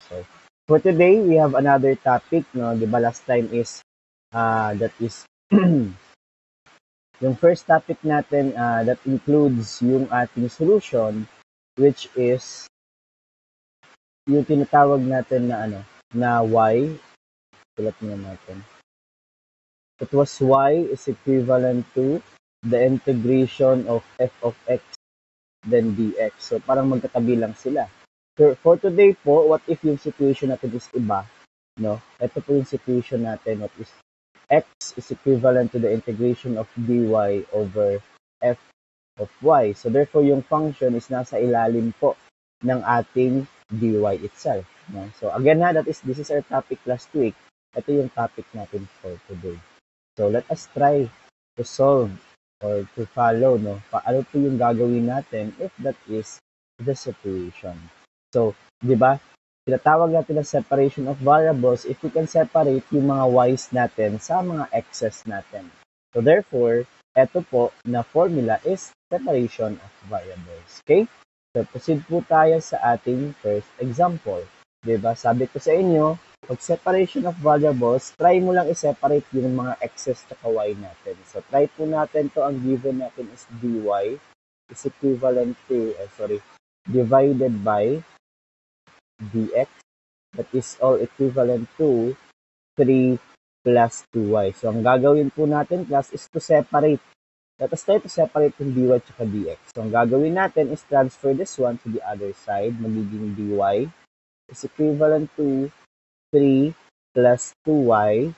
So, for today, we have another topic, no? Di ba last time is, that is, yung first topic natin, that includes yung ating solution, which is yung tinatawag natin na na y. Sulat muna natin. It was y is equivalent to the integration of f of x then dx. So, parang magkatabi lang sila. So, for today po, what if yung situation natin is iba? No? Ito po yung situation natin. What is x is equivalent to the integration of dy over f of y. So, therefore, yung function is nasa ilalim po ng ating dy itself. No? So, again this is our topic last week. Ito yung topic natin for today. So, let us try to solve or to follow, no? Ano po yung gagawin natin if that is the situation. So, di ba? Tinatawag natin ang separation of variables if we can separate yung mga y's natin sa mga x's natin. So, therefore, eto po na formula is separation of variables. Okay? So, proceed po tayo sa ating first example. Di ba? Sabi ko sa inyo, pag separation of variables, try mo lang i-separate yung mga x's at y natin. So, try po natin to. Ang given natin is dy is equivalent to, divided by dx. That is all equivalent to 3 plus 2y. So, ang gagawin po natin, class, is to separate. Let us try to separate yung dy at dx. So, ang gagawin natin is transfer this one to the other side. Magiging dy is equivalent to 3 plus 2y,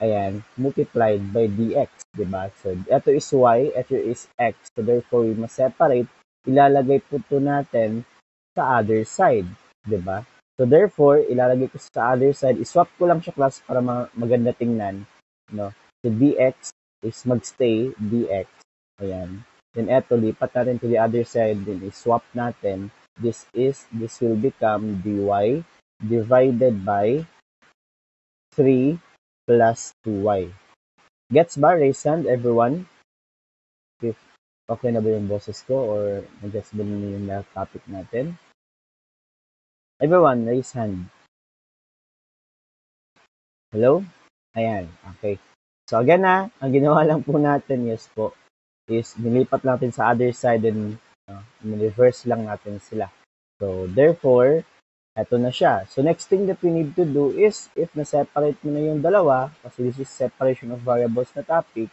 ayan, multiplied by dx, diba? So, ito is y, ito is x. So, therefore, we must separate. Ilalagay po ito natin sa other side, diba? So, therefore, ilalagay ko sa other side. I-swap ko lang siya, class, para maganda tingnan, no? So, dx is magstay, dx. Ayan. Then, ito, lipat natin to the other side. Then, i-swap natin. This will become dy divided by 3 plus 2y. Gets ba? Raise hand, everyone. If okay na ba yung boses ko or nag-gets ba niyo yung topic natin? Everyone, raise hand. Hello? Ayan, okay. So again ang ginawa lang po natin, yes po, is nilipat natin sa other side and reverse lang natin sila. So therefore, eto na siya. So, next thing that we need to do is, if na-separate mo na yung dalawa, kasi this is separation of variables na topic,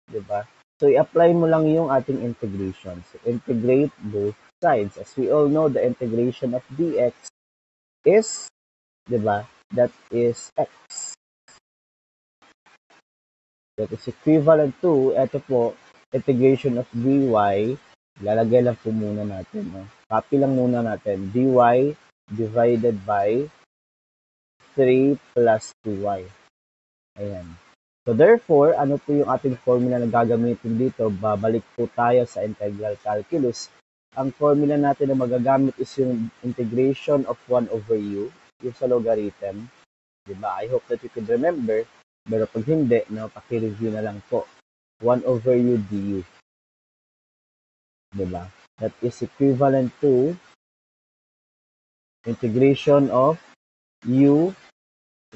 di ba? So, i-apply mo lang yung ating integration. So, integrate both sides. As we all know, the integration of dx is, di ba, that is x. That is equivalent to, eto po, integration of dy, lalagay lang po muna natin. No? Copy lang muna natin. dy divided by 3 plus 2y. Ayan. So, therefore, ano po yung ating formula na gagamitin dito? Babalik po tayo sa integral calculus. Ang formula natin na magagamit is yung integration of 1 over u, yung sa logarithm. Diba? I hope that you could remember. Pero pag hindi, no, paki-review na lang po. 1 over u du. Diba? That is equivalent to integration of u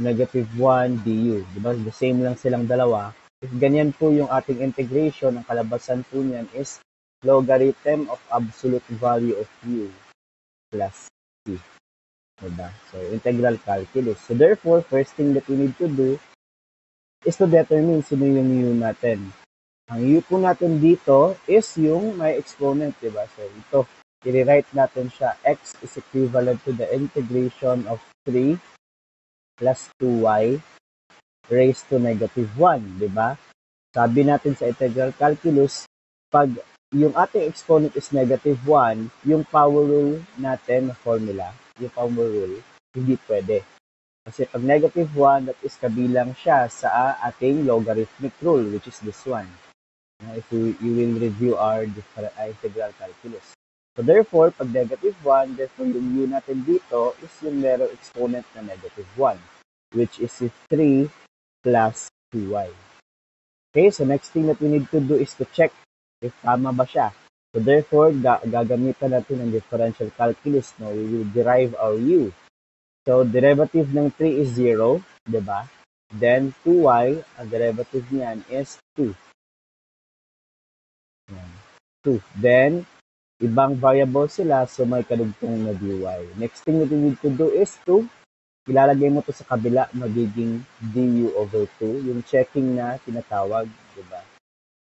negative 1 du. Diba? The same lang silang dalawa. If ganyan po yung ating integration, ang kalabasan po niyan is logarithm of absolute value of u plus c. Diba? So, integral calculus. So, therefore, first thing that we need to do is to determine sino yung u natin. Ang u po natin dito is yung may exponent, diba? So, ito, i-rewrite natin siya. X is equivalent to the integration of 3 plus 2y raised to negative 1, di ba? Sabi natin sa integral calculus, pag yung ating exponent is negative 1, yung power rule natin na formula, yung power rule, hindi pwede. Kasi pag negative 1, that is kabilang siya sa ating logarithmic rule, which is this one. If you will review our integral calculus. So therefore, pag negative 1, therefore yung u natin dito is yung merong exponent na negative 1, which is 3 plus 2y. Okay, so next thing that we need to do is to check if tama ba siya. So therefore, gagamitan natin ang differential calculus, no? We will derive our u. So derivative ng 3 is 0, di ba? Then 2y, ang derivative niyan is 2. Yan. 2. Then, ibang variable sila, so may kadugtong na dy. Next thing that you need to do is to ilalagay mo to sa kabila, magiging du over 2, yung checking na tinatawag, di ba?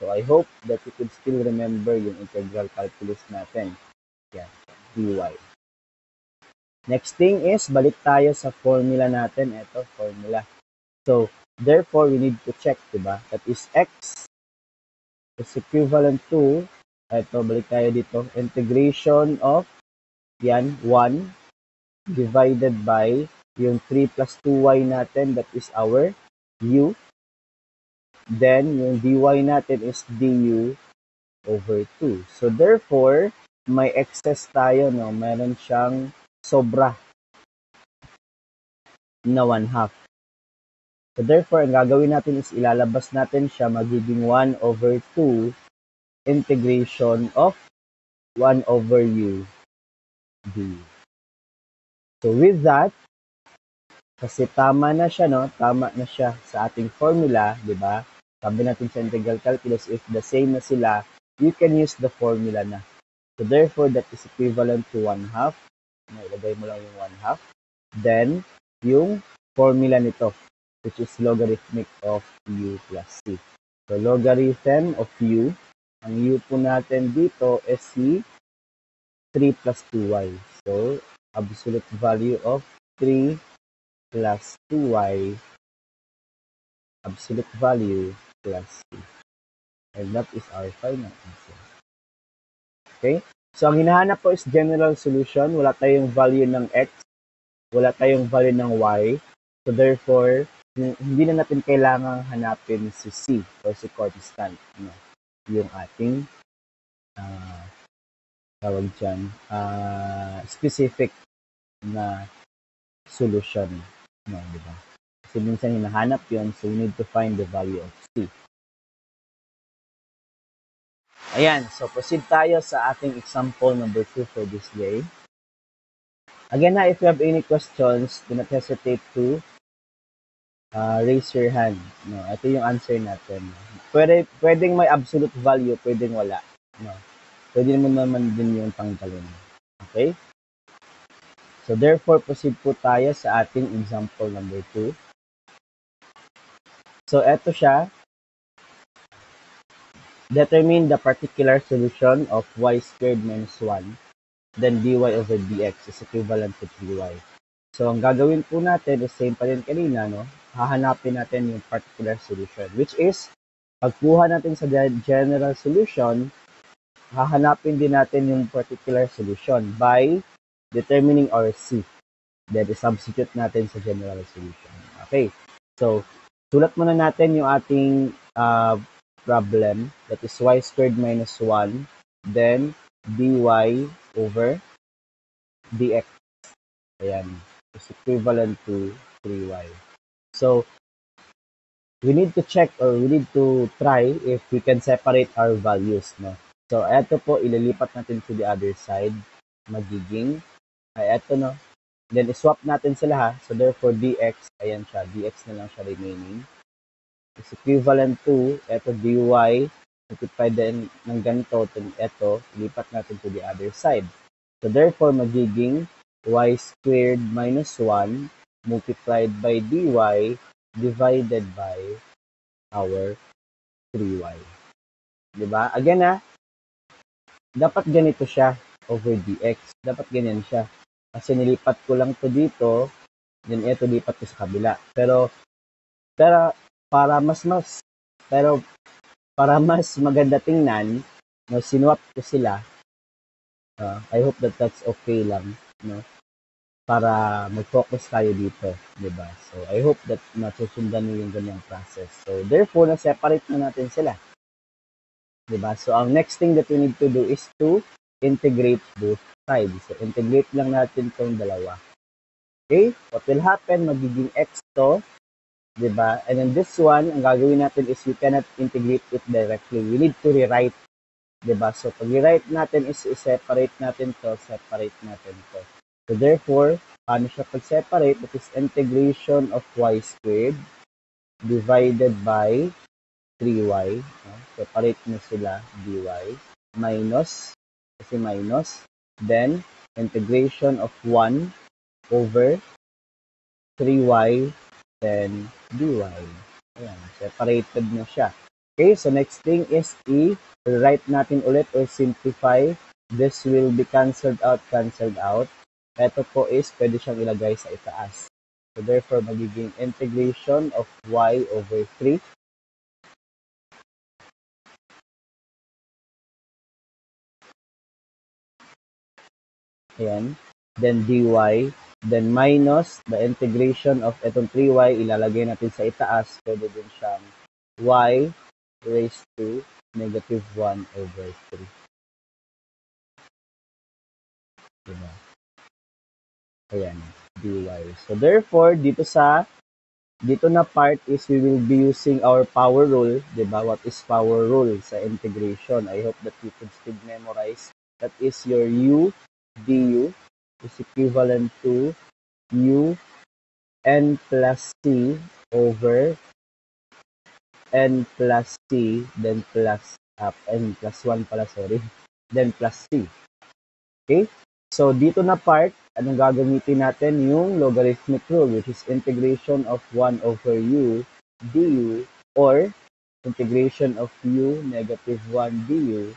So I hope that you could still remember yung integral calculus natin. Yan, dy. Next thing is, balik tayo sa formula natin. Ito, formula. So, therefore, we need to check, diba? That is x is equivalent to, ito, balik tayo dito, integration of, yan, 1 divided by yung 3 plus 2y natin, that is our u. Then, yung dy natin is du over 2. So, therefore, may excess tayo, no? Meron siyang sobra na 1/2. So, therefore, ang gagawin natin is ilalabas natin siya magiging 1 over 2 integration of 1 over u du. So, with that, kasi tama na siya, no? Tama na siya sa ating formula, di ba? Sabi natin sa integral calculus, if the same na sila, you can use the formula na. So, therefore, that is equivalent to 1/2. Ilagay mo lang yung 1/2. Then, yung formula nito, which is logarithmic of u plus c. So, logarithm of u, ang u po natin dito is si 3 plus 2y. So, absolute value of 3 plus 2y, absolute value plus c. And that is our final answer. Okay? So, ang hinahanap po is general solution. Wala tayong value ng x, wala tayong value ng y. So, therefore, hindi na natin kailangang hanapin si C or si constant, no? Yung ating tawag dyan, specific na solution, no, di ba? Kasi minsan hinahanap yun, so we need to find the value of C. Ayan, so proceed tayo sa ating example number 2 for this day. Again, if you have any questions, do not hesitate to raise your hand. No, ito yung answer natin. Pwedeng may absolute value, pwedeng wala. No. Pwede naman din yung tanggalin. Okay? So, therefore, proceed po tayo sa ating example number 2. So, ito siya. Determine the particular solution of y squared minus 1. Then, dy over dx is equivalent to 3y. So, ang gagawin po natin is same pa rin kanina, no? Hahanapin natin yung particular solution, which is, pagkuha natin sa general solution, hahanapin din natin yung particular solution by determining our C. Then, substitute natin sa general solution. Okay. So, sulat muna natin yung ating problem. That is y squared minus 1. Then, dy over dx. Ayan. Is equivalent to 3y. So, we need to check or we need to try if we can separate our values, no? So, eto po, ililipat natin to the other side. Magiging, eto, no? Then, swap natin sila, ha? So, therefore, dx, ayan siya. dx na lang siya remaining. Is equivalent to, eto, dy, multiply din ng ganito, eto, ilipat natin to the other side. So, therefore, magiging y squared minus 1 multiplied by dy divided by our 3y. Diba? Again, dapat ganito siya over dx. Dapat ganyan siya. Kasi nilipat ko lang to dito, then ito lipat ko sa kabila. Pero para mas maganda tingnan, no, sinwap ko sila. I hope that that's okay lang, no? Para mag-focus tayo dito, diba? So, I hope that masusundan nyo yung ganyang process. So, therefore, na-separate na natin sila. Diba? So, ang next thing that we need to do is to integrate both sides. So, integrate lang natin itong dalawa. Okay? What will happen? Magiging x to, diba? And then this one, ang gagawin natin is we cannot integrate it directly. We need to rewrite Diba? So, pag i-write natin is i-separate natin to, separate natin to. So, therefore, paano siya pag-separate? That is integration of y squared divided by 3y. No? Separate mo sila, dy. Minus, kasi minus. Then, integration of 1 over 3y, then dy. Ayan, separated na siya. Okay, so next thing is i-write natin ulit or simplify. This will be cancelled out, cancelled out. Ito po is pwede siyang ilagay sa itaas. So therefore, magiging integration of y over 3. Ayan. Then dy. Then minus the integration of itong 3y, ilalagay natin sa itaas. Pwede din siyang y raised to negative 1 over 3. Diba? Ayan, dy. So therefore, dito na part is we will be using our power rule. Diba? What is power rule sa integration? I hope that you could still memorize. That is your u du is equivalent to u n plus c over n plus c, then plus n plus 1 pala, sorry, then plus c. Okay? So, dito na part, anong gagamitin natin? Yung logarithmic rule, which is integration of 1 over u du, or integration of u negative 1 du,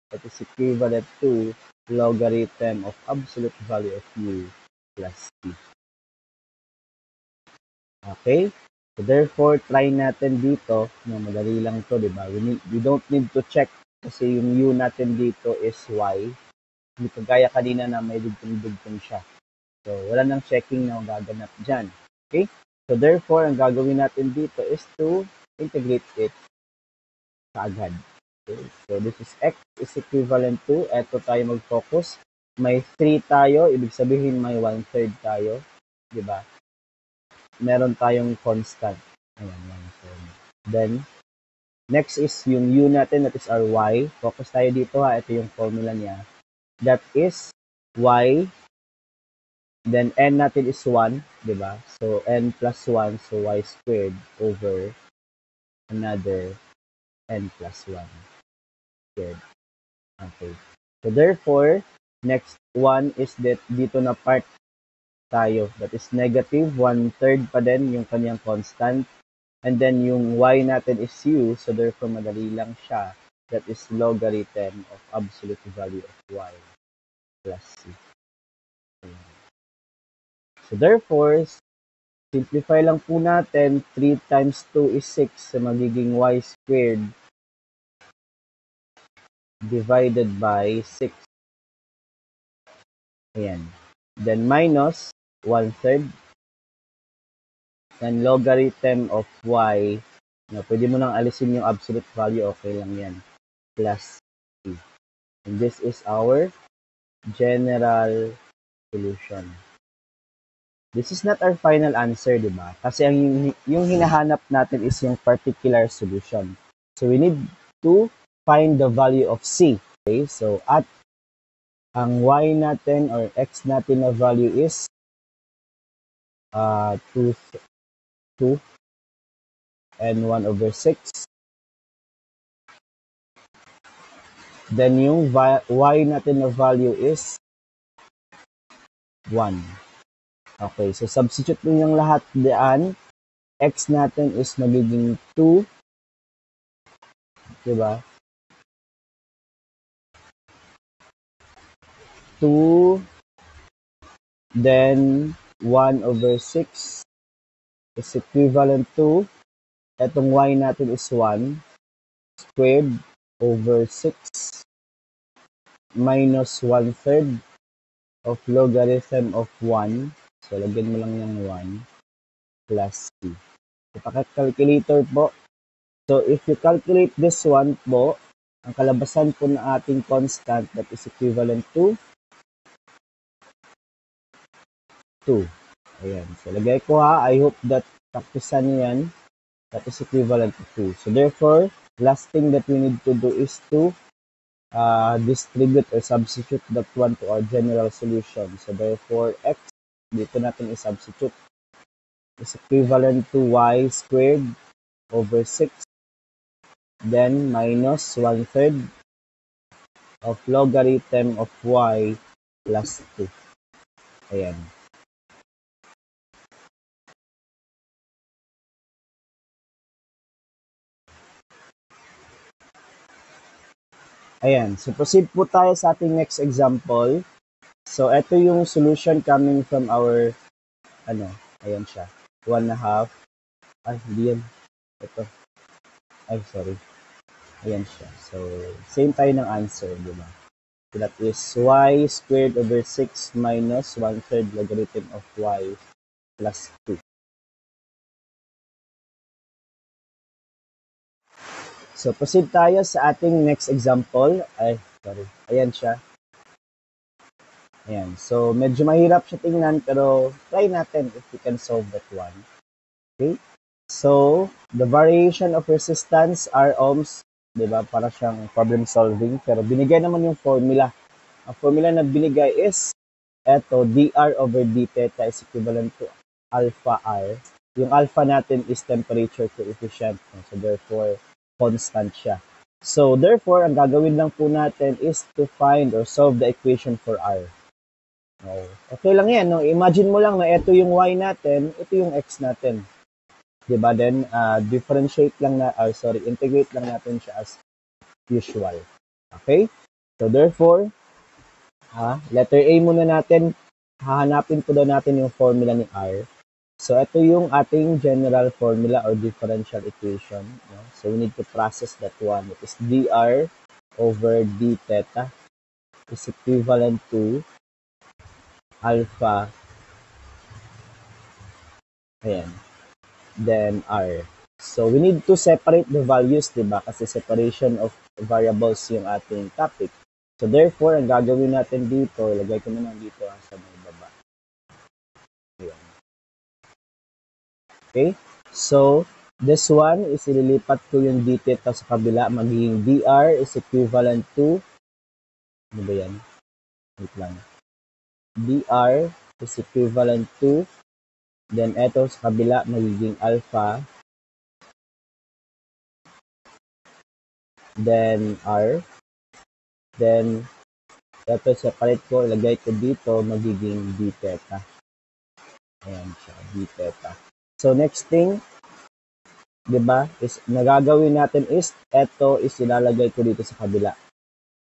that is equivalent to logarithm of absolute value of u plus c. Okay? So therefore, try natin dito, na madali lang to, di ba? We don't need to check kasi yung u natin dito is y. Hindi kagaya kanina na may dugtong-dugtong siya. So, wala nang checking na gaganap dyan. Okay? So therefore, ang gagawin natin dito is to integrate it kaagad. Okay? So this is x is equivalent to, eto tayo mag-focus. May 3 tayo, ibig sabihin may 1/3 tayo. Di ba? Meron tayong constant. Ayan, 1/3. Then, next is yung u natin, that is our y. Focus tayo dito ha, ito yung formula niya. That is y, then n natin is 1, di ba? So, n plus 1, so y squared over another n plus 1 squared. Okay. So, therefore, next one is that dito na part tayo. That is negative 1/3 pa din yung kanyang constant. And then yung y natin is u, so therefore madali lang siya. That is logarithm of absolute value of y plus c. So therefore, simplify lang po natin, 3 times 2 is 6, so magiging y squared divided by 6. Ayan. Then minus 1/3. Then logarithm of y, no, pwede mo nang alisin yung absolute value, okay lang yan, plus c. And this is our general solution. This is not our final answer, di ba? Kasi yung hinahanap natin is yung particular solution. So we need to find the value of c. Okay? So at ang y natin or x natin na value is 2 and 1 over 6. Then yung y natin na value is 1. Okay, so substitute mo yung lahat diyan. X natin is magiging 2. Diba? 2, then 1 over 6 is equivalent to, etong y natin is 1 squared over 6 minus 1/3 of logarithm of 1. So, lagyan mo lang yung 1 plus c. So, pakicalculator po. So, if you calculate this one po, ang kalabasan po na ating constant, that is equivalent to 2. Ayan. So, lagay ko ha. I hope that practicean nyo yan. That is equivalent to 2. So, therefore, last thing that we need to do is to distribute or substitute that one to our general solution. So therefore, x, dito natin i-substitute, is equivalent to y squared over 6, then minus 1/3 of logarithm of y plus 2. Ayan. Ayan. So proceed po tayo sa ating next example. So ito yung solution coming from our, ayan siya. 1/2. Ay, hindi yan. Ito. Ay, sorry. Ayan siya. So, same tayo ng answer, di ba? So that is y squared over 6 minus 1/3 logarithm of y plus 2. So, proceed tayo sa ating next example. Ay, sorry. Ayan siya. Ayan. So, medyo mahirap siya tingnan, pero try natin if we can solve that one. Okay? So, the variation of resistance R ohms, di ba? Para siyang problem solving. Pero binigay naman yung formula. Ang formula na binigay is eto, dr over d theta is equivalent to alpha r. Yung alpha natin is temperature coefficient. So, therefore, constant siya. So, therefore, ang gagawin lang po natin is to find or solve the equation for r. Okay lang yan. No? Imagine mo lang na ito yung y natin, ito yung x natin. Diba? Then, integrate lang natin siya as usual. Okay? So, therefore, letter A muna natin, hahanapin po daw natin yung formula ni R. So, ito yung ating general formula or differential equation. No? So, we need to process that one. It is dr over d theta is equivalent to alpha, ayan, then R. So, we need to separate the values, diba? Kasi separation of variables yung ating topic. So, therefore, ang gagawin natin dito, ilagay ko naman dito sa may baba. Ayan. Okay? So, this one is ililipat ko yung d theta sa kabila. Magiging dr is equivalent to, ano ba yan? Wait lang. dr is equivalent to, then eto sa kabila magiging alpha, then r, then eto separate ko, ilagay ko dito, magiging d theta. Ayan siya, d theta. So next thing, diba, is nagagawin natin is, eto is ilalagay ko dito sa kabila.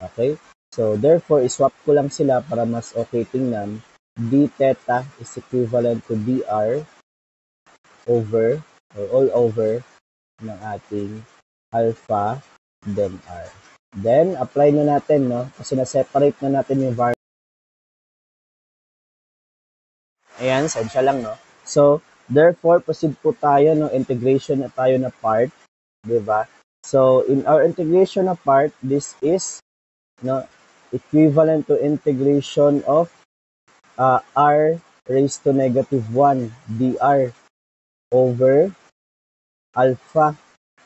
Okay? So therefore, iswap ko lang sila para mas okay tingnan. D theta is equivalent to dr over, or all over, ng ating alpha, then r. Then, apply na natin, no? Kasi na-separate na natin yung variable. Ayan, sensya lang, no? So, therefore, proceed po tayo, no? Integration na tayo na part, diba? So, in our integration na part, this is, no, equivalent to integration of r raised to negative 1 dr over alpha.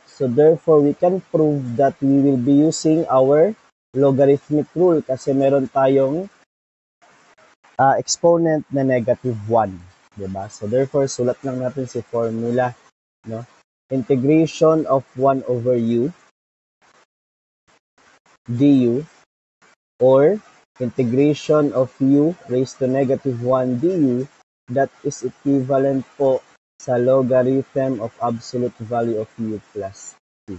So therefore, we can prove that we will be using our logarithmic rule kasi meron tayong exponent na negative 1. Diba? So therefore, sulat lang natin si formula. No? Integration of 1 over u du or integration of u raised to negative 1 du, that is equivalent po sa logarithm of absolute value of u plus t.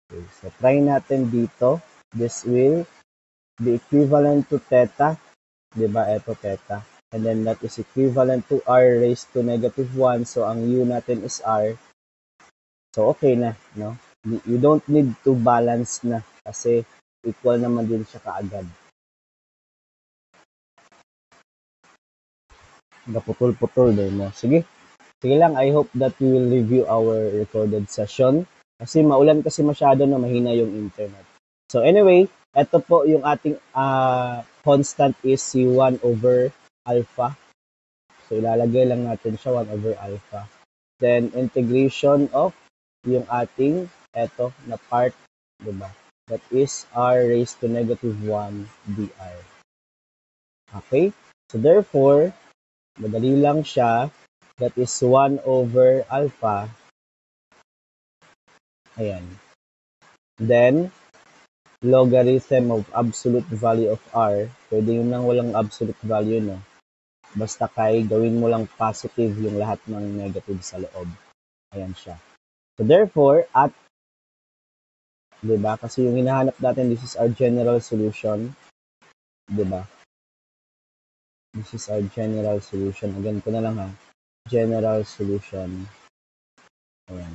Okay, so try natin dito. This will be equivalent to theta. Diba? Ito theta. And then that is equivalent to r raised to negative 1. So ang u natin is r. So okay na. No? You don't need to balance na kasi equal naman din siya kaagad. Naputol-putol din mo. Sige. Sige lang. I hope that we will review our recorded session. Kasi maulan kasi masyado na mahina yung internet. So anyway, ito po yung ating constant is si 1 over alpha. So ilalagay lang natin siya 1 over alpha. Then integration of yung ating eto na part, diba? That is r raised to negative 1 dr. Okay? So therefore, madali lang siya. That is 1 over alpha. Ayan. Then, logarithm of absolute value of r. Pwede yun lang walang absolute value, no? Basta kay gawin mo lang positive yung lahat ng negative sa loob. Ayan siya. So therefore, at, diba? Kasi yung hinahanap natin, this is our general solution. Diba? This is our general solution. Again ko na lang ha. General solution. Ayan.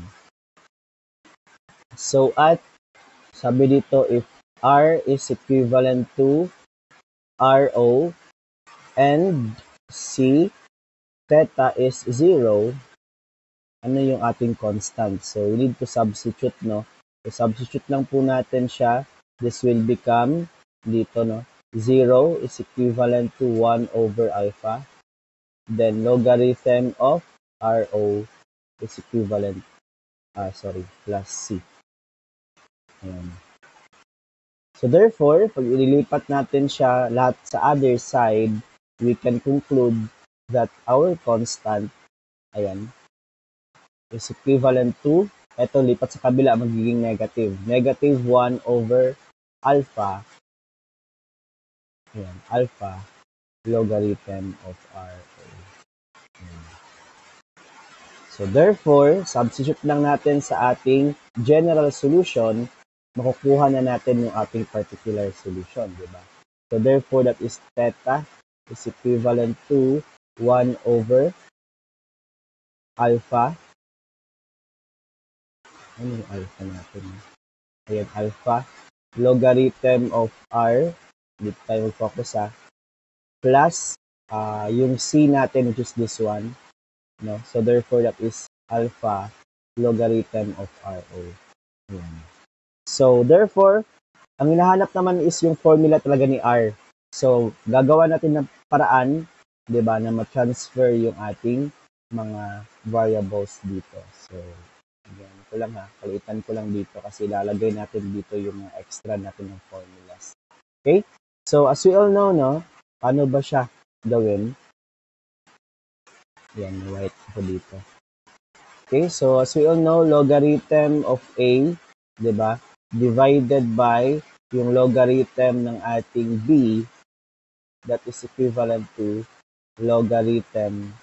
So at, sabi dito, if R is equivalent to RO and C, theta is 0, ano yung ating constant? So we need to substitute, no? So substitute lang po natin siya. This will become dito, no? 0 is equivalent to 1 over alpha. Then logarithm of RO is equivalent, plus C. Ayan. So therefore, pag ililipat natin siya lahat sa other side, we can conclude that our constant, ayan, is equivalent to, eto lipat sa kabila, magiging negative. Negative 1 over alpha, ayan, alpha, logarithm of RO. Ayan. So therefore, substitute lang natin sa ating general solution, makukuha na natin yung ating particular solution, di ba? So therefore, that is theta is equivalent to 1 over alpha. Ano yung alpha natin? Ayan, alpha. Logarithm of r, dito tayo mag-focus plus yung c natin, which is this one. No? So therefore, that is alpha logarithm of RO. Ayan. So therefore, ang hinahanap naman is yung formula talaga ni R. So, gagawa natin ng paraan, 'di ba, na ma-transfer yung ating mga variables dito. So, again, ito lang palitan ko lang dito kasi ilalagay natin dito yung mga extra natin ng formulas. Okay? So, as we all know, no, paano ba siya gawin? Yan, write ko dito. Okay, so as we all know, logarithm of A, 'di ba? Divided by yung logarithm ng ating B, that is equivalent to logarithm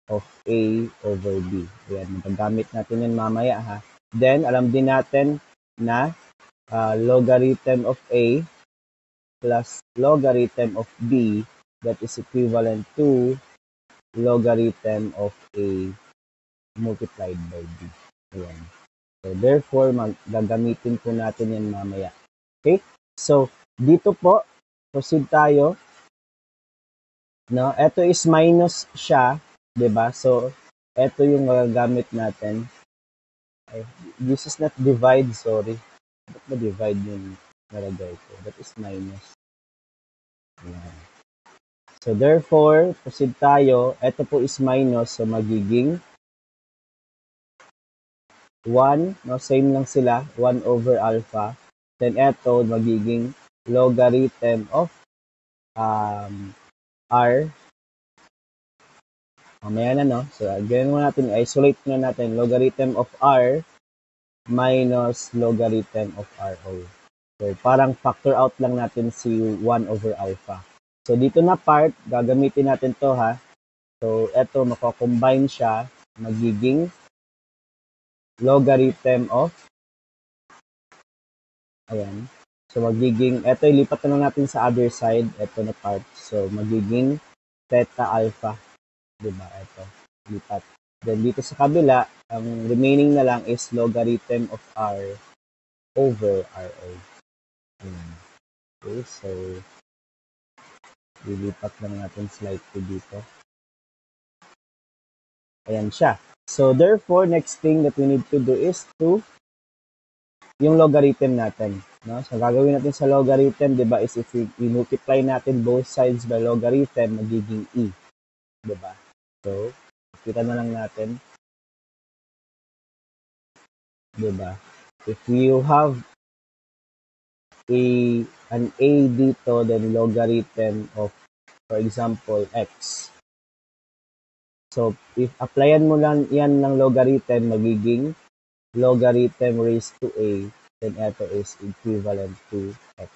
of A over B. Ayan, magagamit natin yan mamaya ha. Then, alam din natin na logarithm of A plus logarithm of B, that is equivalent to logarithm of A multiplied by B. Ayan. So, therefore, gagamitin po natin yan mamaya. Okay? So, dito po, proceed tayo. No? Ito is minus siya, 'di ba? So, ito yung magagamit natin. Ay, this is not divide, sorry. Ba't ba divide yung nalagay ko? That is minus. Ayan. So, therefore, proceed tayo. Ito po is minus, so magiging 1, no, same lang sila, 1 over alpha. Then ito magiging logarithm of r. Mamaya na, no? So, again mo natin, isolate na natin, logarithm of r minus logarithm of RO. So, parang factor out lang natin si 1 over alpha. So, dito na part, gagamitin natin to ha. So, ito, makakombine siya, magiging logarithm of, ayan. So, magiging, ito ilipat na lang natin sa other side, ito na part. So, magiging theta alpha. Diba? Ito, lipat. Then, dito sa kabila, ang remaining na lang is logarithm of r over RO. Ayan. Okay, so, lilipat lang natin slide ko dito. Ayan siya. So, therefore, next thing that we need to do is yung logarithm natin. No? So, gagawin natin sa logarithm, di ba, is if we multiply natin both sides by logarithm, magiging e. Di ba? So, kita na lang natin. Di ba? If you have an a dito, then logarithm of, for example, x. So, if applyan mo lang yan ng logarithm, magiging logarithm raised to a, then ito is equivalent to x.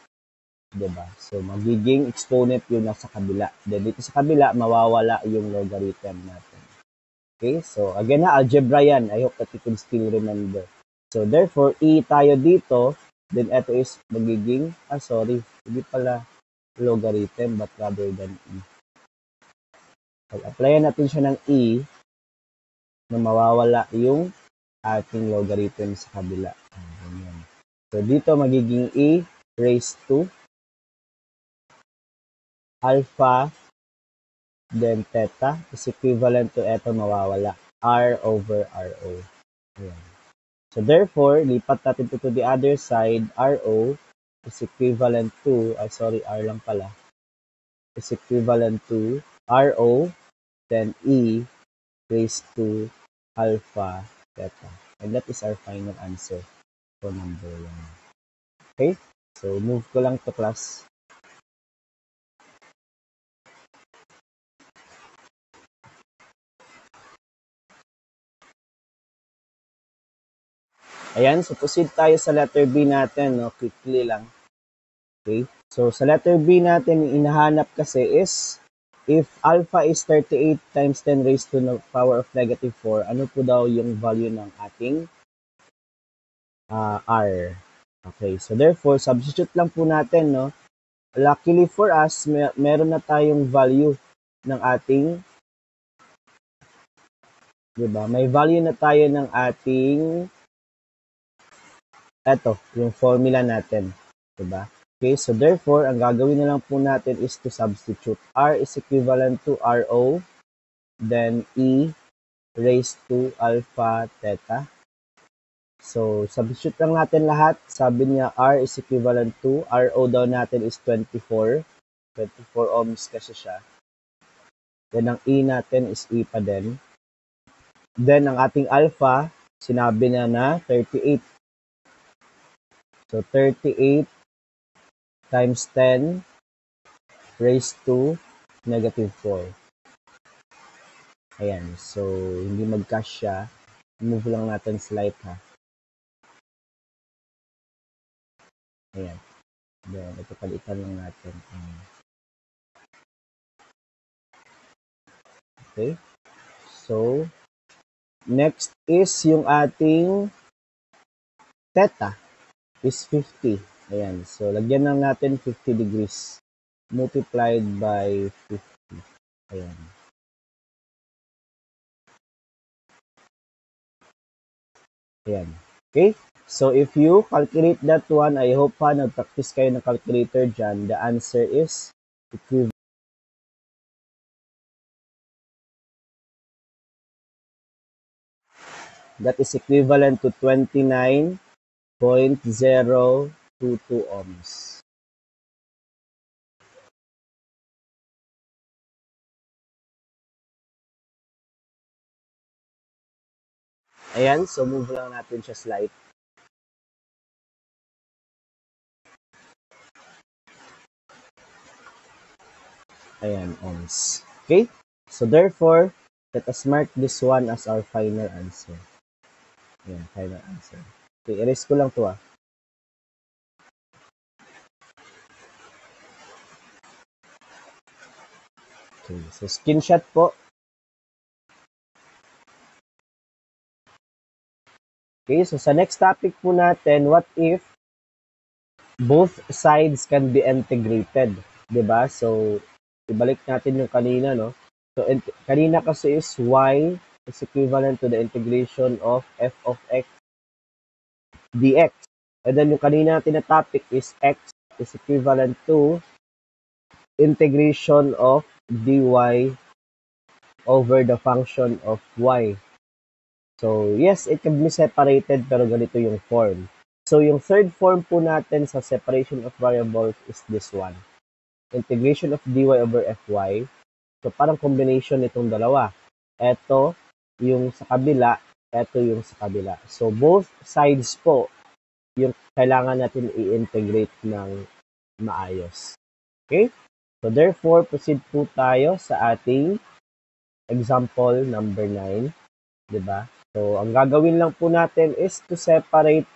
Diba? So, magiging exponent yung nasa kabila. Then, dito sa kabila, mawawala yung logarithm natin. Okay? So, again na, algebra yan. I hope that you can still remember. So, therefore, e tayo dito, then ito is magiging, hindi pala logarithm, but rather than e. Pag-applyan natin siya ng e, na mawawala yung ating logarithm sa kabila. Ganyan. So, dito magiging e raised to alpha, then theta is equivalent to eto mawawala, r over rho. Ayan. So, therefore, lipat natin to the other side, rho is equivalent to, r lang pala, is equivalent to rho, then e raised to alpha theta. And that is our final answer for number 1. Okay? So, move ko lang to class. Ayan, so proceed tayo sa letter B natin, no? Quickly lang. Okay? So, sa letter B natin, inahanap kasi is, if alpha is 38 times 10 raised to the power of negative 4, ano po daw yung value ng ating r? Okay, so therefore, substitute lang po natin, no? Luckily for us, meron na tayong value ng ating, diba? May value na tayo ng ating, eto, yung formula natin. Diba? Okay, so therefore, ang gagawin na lang po natin is to substitute. R is equivalent to RO, then E raised to alpha theta. So, substitute lang natin lahat. Sabi niya, R is equivalent to, RO daw natin is 24. 24 ohms kasi siya. Then, ang E natin is E pa din. Then, ang ating alpha, sinabi niya na 38. So, 38 times 10 raised to negative 4. Ayan. So, hindi mag-cash siya. Move lang natin slide, ha. Ayan. Then, ito palitan lang natin. Okay. So, next is yung ating theta is 50. Ayan. So, lagyan lang natin 50 degrees multiplied by 50. Ayan. Ayan. Okay? So, if you calculate that one, I hope pa nag-practice kayo ng calculator dyan. The answer is equivalent. That is equivalent to 29.022 ohms. Ayan, so move lang natin siya slide. Ayan, ohms. Okay? So therefore, let us mark this one as our final answer. Ayan, final answer. Okay, erase ko lang to, ah. Okay, so screenshot po. Okay, so sa next topic po natin, what if both sides can be integrated? Diba? So, ibalik natin yung kanina, no? So, kanina kasi is y is equivalent to the integration of f of x dx. And then yung kanina natin na topic is x is equivalent to integration of dy over the function of y. So, yes, it can be separated pero ganito yung form. So, yung third form po natin sa separation of variables is this one. Integration of dy over fy. So, parang combination nitong dalawa. Ito yung sa kabila, ito yung sa kabila. So, both sides po yung kailangan natin i-integrate ng maayos. Okay? So, therefore, proceed po tayo sa ating example number 9. Diba? So, ang gagawin lang po natin is to separate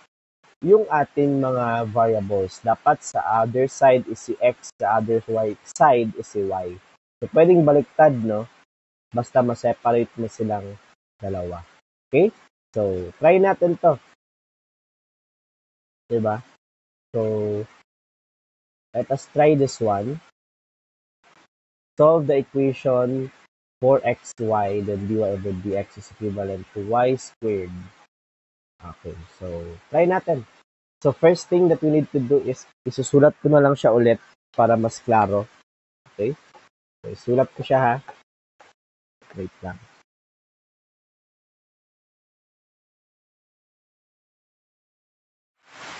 yung ating mga variables. Dapat sa other side is si x, sa other side is si y. So, pwedeng baliktad, no? Basta ma-separate mo silang dalawa. Okay? So, try natin to. Diba? So, let us try this one. Solve the equation 4xy, then dy over dx is equivalent to y squared. Okay, so try natin. So first thing that we need to do is isusulat ko na lang siya ulit para mas klaro. Okay? So isulat ko siya ha. Wait lang.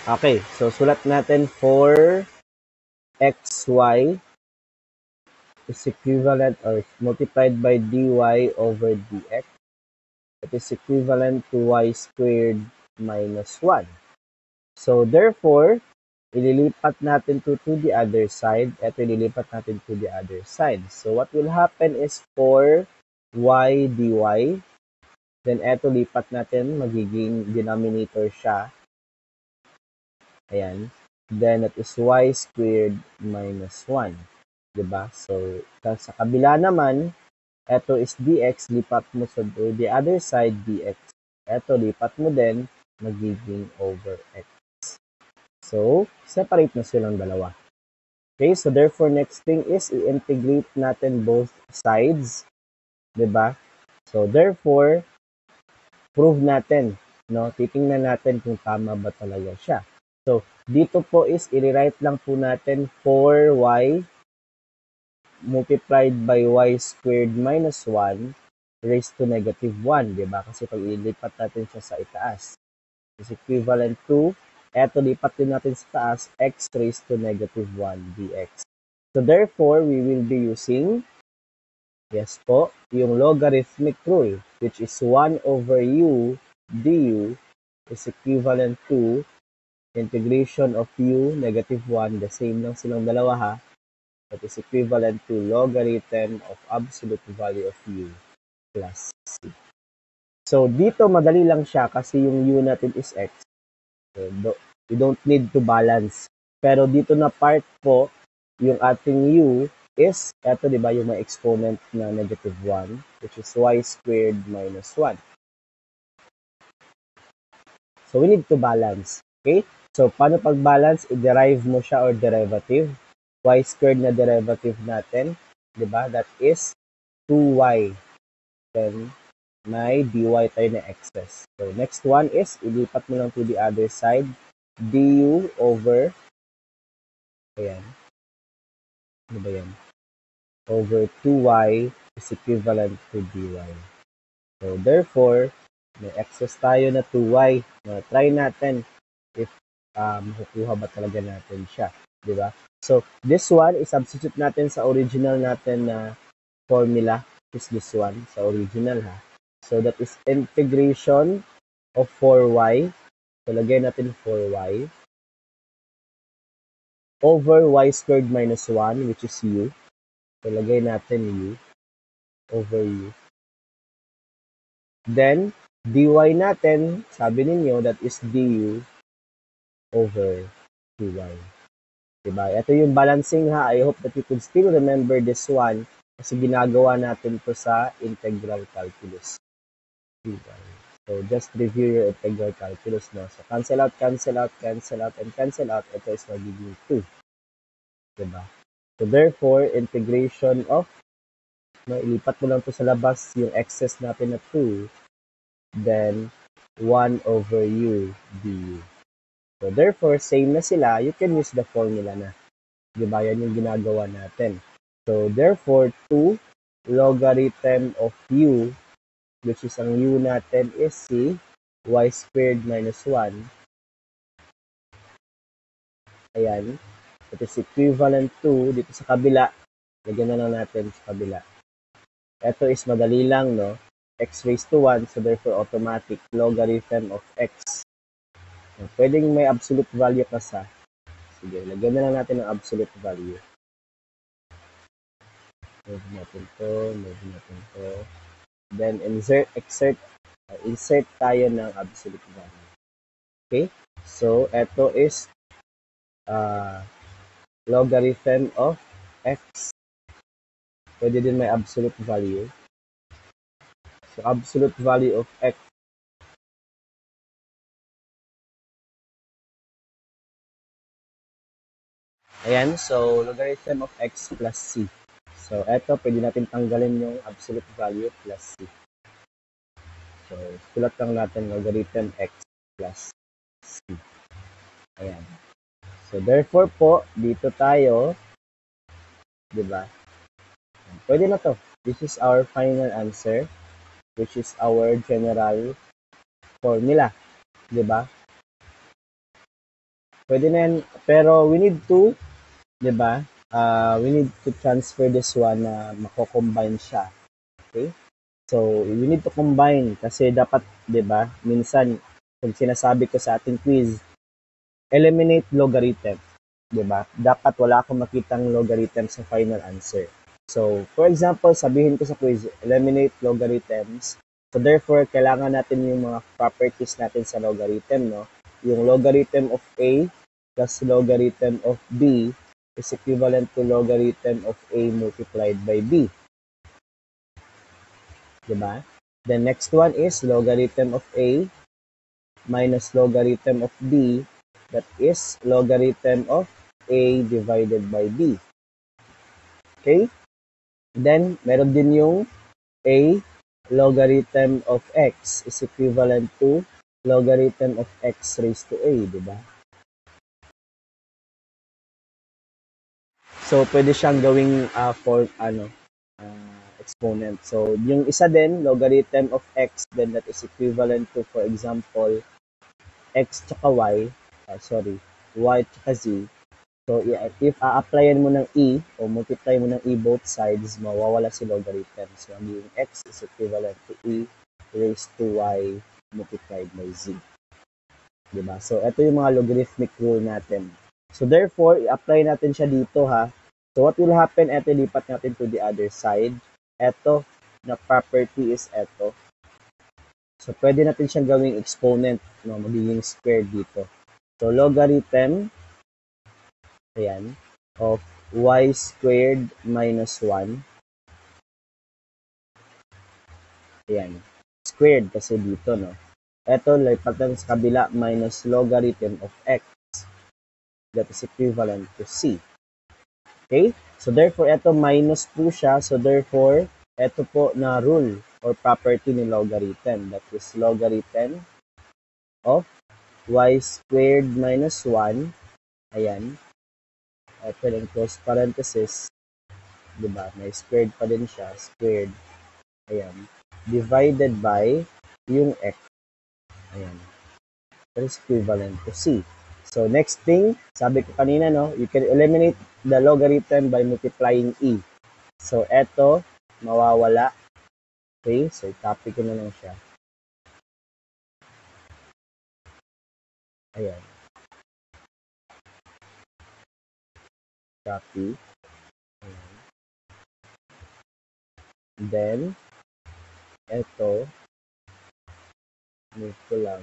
Okay, so sulat natin 4xy is equivalent or multiplied by dy over dx. It is equivalent to y squared minus 1. So therefore, ililipat natin to the other side. Ito ililipat natin to the other side. So what will happen is 4y dy. Then ito lipat natin, magiging denominator siya. Ayan. Then that is y squared minus 1. Diba? So sa kabila naman, ito is dx, lipat mo sa the other side dx. Ito lipat mo din, magiging over x. So, separate na silang dalawa. Okay, so therefore, next thing is i-integrate natin both sides. Diba? So, therefore, prove natin. No? Titingnan natin kung tama ba talaga siya. So, dito po is i-rewrite lang po natin 4y multiplied by y squared minus 1 raised to negative 1. Diba? Kasi pag ilipat natin siya sa itaas, is equivalent to eto, lipat din natin sa taas, x raised to negative 1 dx. So, therefore, we will be using, yes po, yung logarithmic rule, which is 1 over u du is equivalent to integration of u, negative 1, the same lang silang dalawa ha, that is equivalent to logarithm of absolute value of u plus c. So, dito madali lang siya kasi yung u natin is x. So, you don't need to balance. Pero dito na part po, yung ating u is, eto diba yung may exponent na negative 1, which is y squared minus 1. So, we need to balance. Okay? So, paano pag-balance? I-derive mo siya or derivative. Y squared na derivative natin. Diba? That is 2y. Then, may dy tayo na excess. So, next one is, ilipat mo lang to the other side. Du over, ayan, ano ba yan? Over 2y is equivalent to dy. So, therefore, may excess tayo na 2y. Na try natin if makukuha ba talaga natin siya. Diba? So, this one, i-substitute natin sa original natin na formula. Is this one, sa original ha. So, that is integration of 4y. So, lagay natin 4y over y squared minus 1, which is u. So, lagay natin u over u. Then, dy natin, sabi ninyo, that is du over dy. Diba? Ito yung balancing ha. I hope that you could still remember this one kasi ginagawa natin to sa integral calculus. Diba? So, just review your integral calculus. No? So, cancel out, cancel out, cancel out, and cancel out. Ito is magiging 2. Diba? So, therefore, integration of, no, ilipat mo lang to sa labas yung excess natin na 2, then 1 over u du. So, therefore, same na sila. You can use the formula na. Diba? Yan yung ginagawa natin. So, therefore, 2 logarithm of u, which is ang u natin is si y squared minus 1. Ayan. It is equivalent to, dito sa kabila, lagyan na lang natin sa kabila. Ito is madali lang, no? X raised to 1, so therefore automatic logarithm of x Pwedeng may absolute value ka sa. Sige, lagyan na lang natin ng absolute value. Move natin to, move natin to. Then insert tayo ng absolute value. Okay? So, ito is logarithm of x. Pwede din may absolute value. So, absolute value of x. Ayan, so logarithm of x plus c. So, ito, pwede natin tanggalin yung absolute value plus c. So, sulat lang natin logarithm x plus c. Ayan. So, therefore po, dito tayo, di ba? Pwede na to. This is our final answer, which is our general formula. Di ba? Pwede na yan, pero we need to, di ba? We need to transfer this one na mako-combine siya. Okay? So, we need to combine kasi dapat, di ba, minsan, kung sinasabi ko sa ating quiz, eliminate logarithm. Di ba? Dapat wala akong makitang logarithm sa final answer. So, for example, sabihin ko sa quiz, eliminate logarithms. So, therefore, kailangan natin yung mga properties natin sa logarithm, no? Yung logarithm of A plus logarithm of B is equivalent to logarithm of A multiplied by B. Diba? The next one is logarithm of A minus logarithm of B, that is logarithm of A divided by B. Okay? Then, meron din yung A logarithm of X is equivalent to logarithm of X raised to A, diba? So, pwede siyang gawing exponent. So, yung isa din, logarithm of x, then that is equivalent to, for example, x tsaka y, y tsaka z. So, if a-applyan mo ng e, o multiply mo ng e both sides, mawawala si logarithm. So, yung x is equivalent to e raised to y multiplied by z. Diba? So, ito yung mga logarithmic rule natin. So, therefore, i-apply natin siya dito, ha. So, what will happen, ito, lipat natin to the other side. Ito, na property is ito. So, pwede natin siyang gawing exponent, no? Magiging squared dito. So, logarithm, ayan, of y squared minus 1. Ayan. Squared kasi dito, no? Ito, lipat natin sa kabila, minus logarithm of x. That is equivalent to c. Okay? So, therefore, ito minus 2 siya. So, therefore, ito po na rule or property ni logarithm. That is logarithm of y squared minus 1. Ayan. Ito yung close parenthesis. Diba? May squared pa din siya. Squared. Ayan. Divided by yung x. Ayan. That is equivalent to c. So, next thing, sabi ko kanina, no, you can eliminate the logarithm by multiplying e. So, eto, mawawala. Okay, so copy ko na lang siya. Ayan. Copy. Ayan. Then, eto, move ko lang.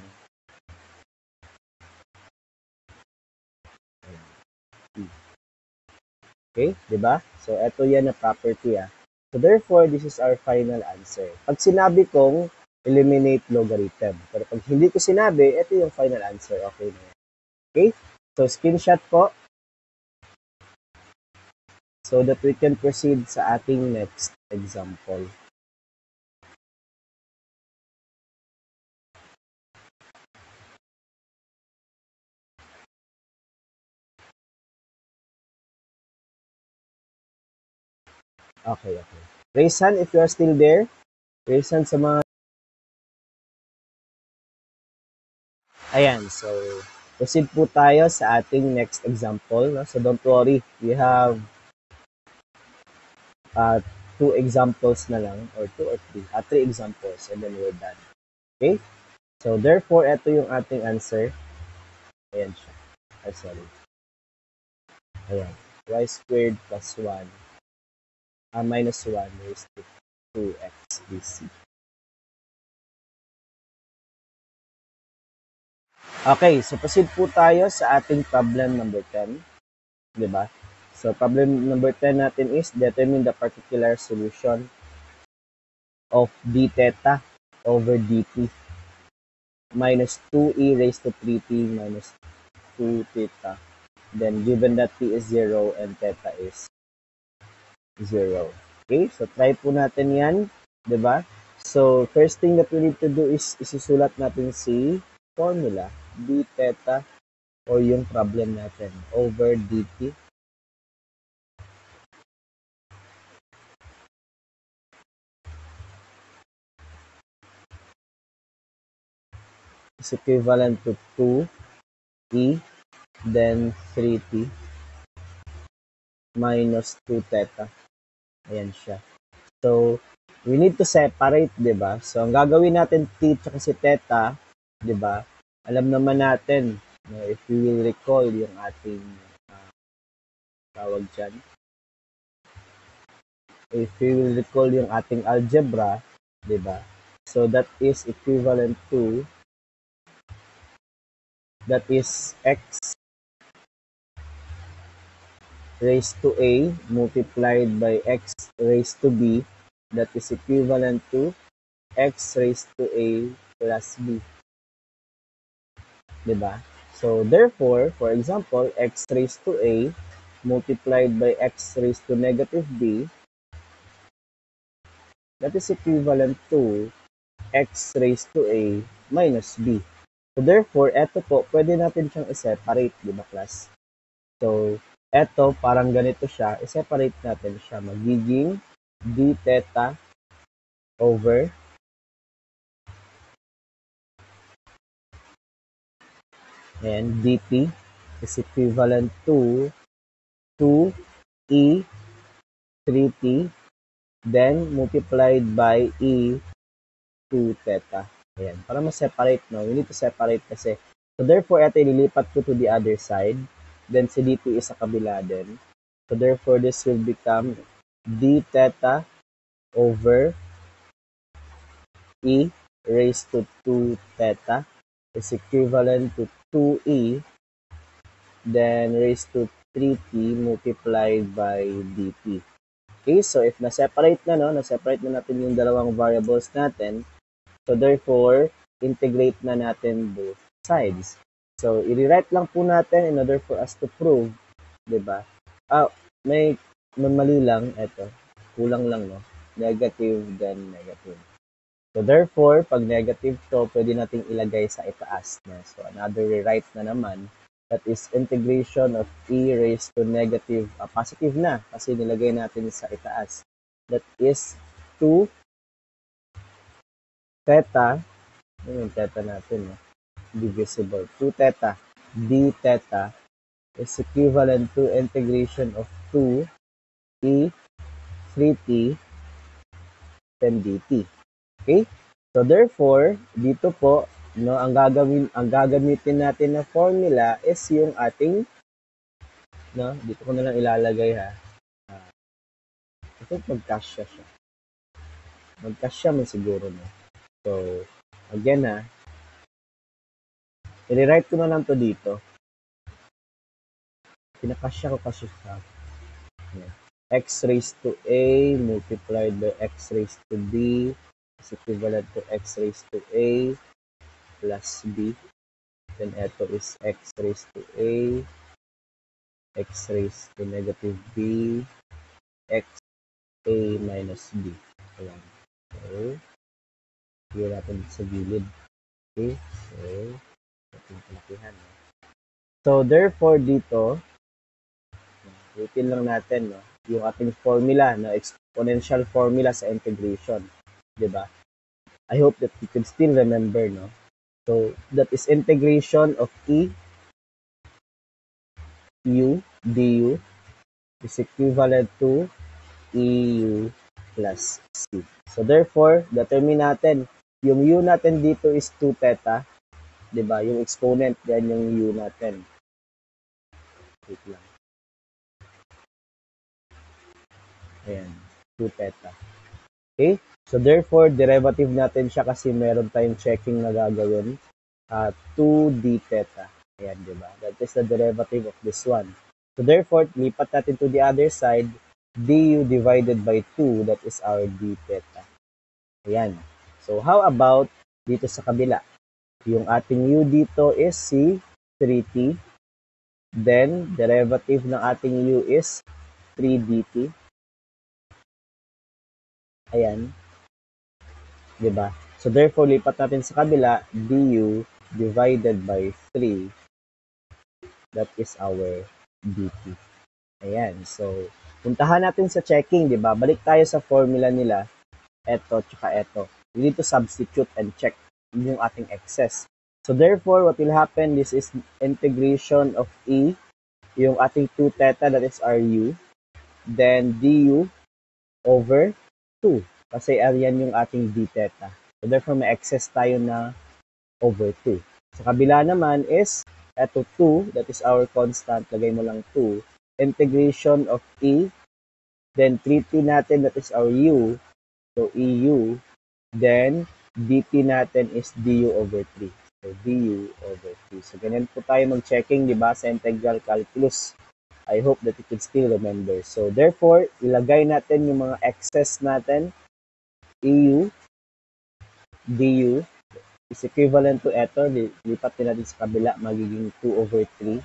Okay, di ba? So, eto yan na property, ah. So, therefore, this is our final answer. Pag sinabi kong eliminate logarithm, pero pag hindi ko sinabi, eto yung final answer. Okay na yan. Okay? So, screenshot po so that we can proceed sa ating next example. Okay. Raise hand if you are still there. Raise hand sa mga... Ayan, so proceed po tayo sa ating next example. No? So don't worry, we have 2 examples na lang, or 2 or 3. 3 examples, and then we're done. Okay? So therefore, ito yung ating answer. Ayan siya. Ay, sorry. Ayan. Y squared plus 1, minus 1 raised to 2x dc. Okay, so proceed po tayo sa ating problem number 10. Diba? So, problem number 10 natin is determine the particular solution of d theta over dt minus 2e raised to 3t minus 2 theta. Then, given that t is 0 and theta is 0. Okay, so try po natin yan. Diba? So, first thing that we need to do is isusulat natin si formula d theta or yung problem natin over dt is equivalent to 2e then 3t minus 2 theta. Ayan siya. So, we need to separate, di ba? So, ang gagawin natin t at si theta, di ba? Alam naman natin, no, if we will recall yung ating tawag dyan. If we will recall yung ating algebra, di ba? So, that is equivalent to, that is x raised to a multiplied by x raised to b, that is equivalent to x raised to a plus b. Diba? So, therefore, for example, x raised to a multiplied by x raised to negative b, that is equivalent to x raised to a minus b. So, therefore, eto po, pwede natin siyang i-separate, di ba, class? So, eto, parang ganito siya, i-separate natin siya. Magiging d theta over and dt is equivalent to 2e 3t then multiplied by e 2 theta. Ayan, para ma-separate, no? We need to separate kasi. So, therefore, ito ililipat ko to the other side. Then, si dt is sa kabila din. So, therefore, this will become d theta over e raised to 2 theta is equivalent to 2e then raised to 3t multiplied by dt. Okay, so if na-separate na, no, na-separate na natin yung dalawang variables natin, so therefore, integrate na natin both sides. So, i-rewrite lang po natin in order for us to prove, di ba? May mali lang, eto, kulang lang, no? Negative, then negative. So, therefore, pag negative to, pwede nating ilagay sa itaas. No? So, another rewrite na naman, that is integration of e raised to negative, positive na, kasi nilagay natin sa itaas. That is 2 theta, ano yung theta natin, no? Divisible. 2 theta, d theta is equivalent to integration of 2 e 3t then dt. Okay? So therefore, dito po, no, ang gagamitin natin na formula is yung ating, no, dito ko na lang ilalagay ha. I think magkasya siya. Magkasya man siguro, no. So, again ha, i-rewrite ko na lang to dito. Pinakasya ko kasi sa x raised to a multiplied by x raised to b is equivalent to x raised to a plus b. Then ito is x raised to a, x raised to negative b, x a minus b. Ayan. So, here natin sa gilid. Okay. So, ating palakihan. So, therefore, dito, ulitin lang natin, no, yung ating formula, no, exponential formula sa integration. Diba? I hope that you could still remember, no? So, that is integration of e u du is equivalent to eu plus c. So, therefore, determine natin, yung u natin dito is 2 theta, di ba? Yung exponent, yan yung u natin. Wait lang. Ayan, 2 theta. Okay? So, therefore, derivative natin siya kasi meron tayong checking na gagawin. 2d theta. Ayan, di ba? That is the derivative of this one. So, therefore, lipat natin to the other side, du divided by 2, that is our d theta. Ayan. So, how about dito sa kabila? Yung ating u dito is si 3t. Then, derivative ng ating u is 3 dt. Ayan. Diba? So, therefore, lipat natin sa kabila, du divided by 3. That is our dt. Ayan. So, puntahan natin sa checking, diba? Balik tayo sa formula nila. Eto, tsaka eto. We need to substitute and check yung ating excess. So, therefore, what will happen, this is integration of e, yung ating 2 theta, that is our u, then du over 2. Kasi yan yung ating d theta. So, therefore, may excess tayo na over 2. Sa kabila naman is, eto 2, that is our constant, lagay mo lang 2, integration of e, then 3t natin, that is our u, so eu, then dt natin is du over 3. So, du over 3. So, ganyan po tayo mag-checking, di ba, sa integral calculus. I hope that you can still remember. So, therefore, ilagay natin yung mga excess natin. EU, du, is equivalent to eto. Lipat din natin sa kabila, magiging 2 over 3.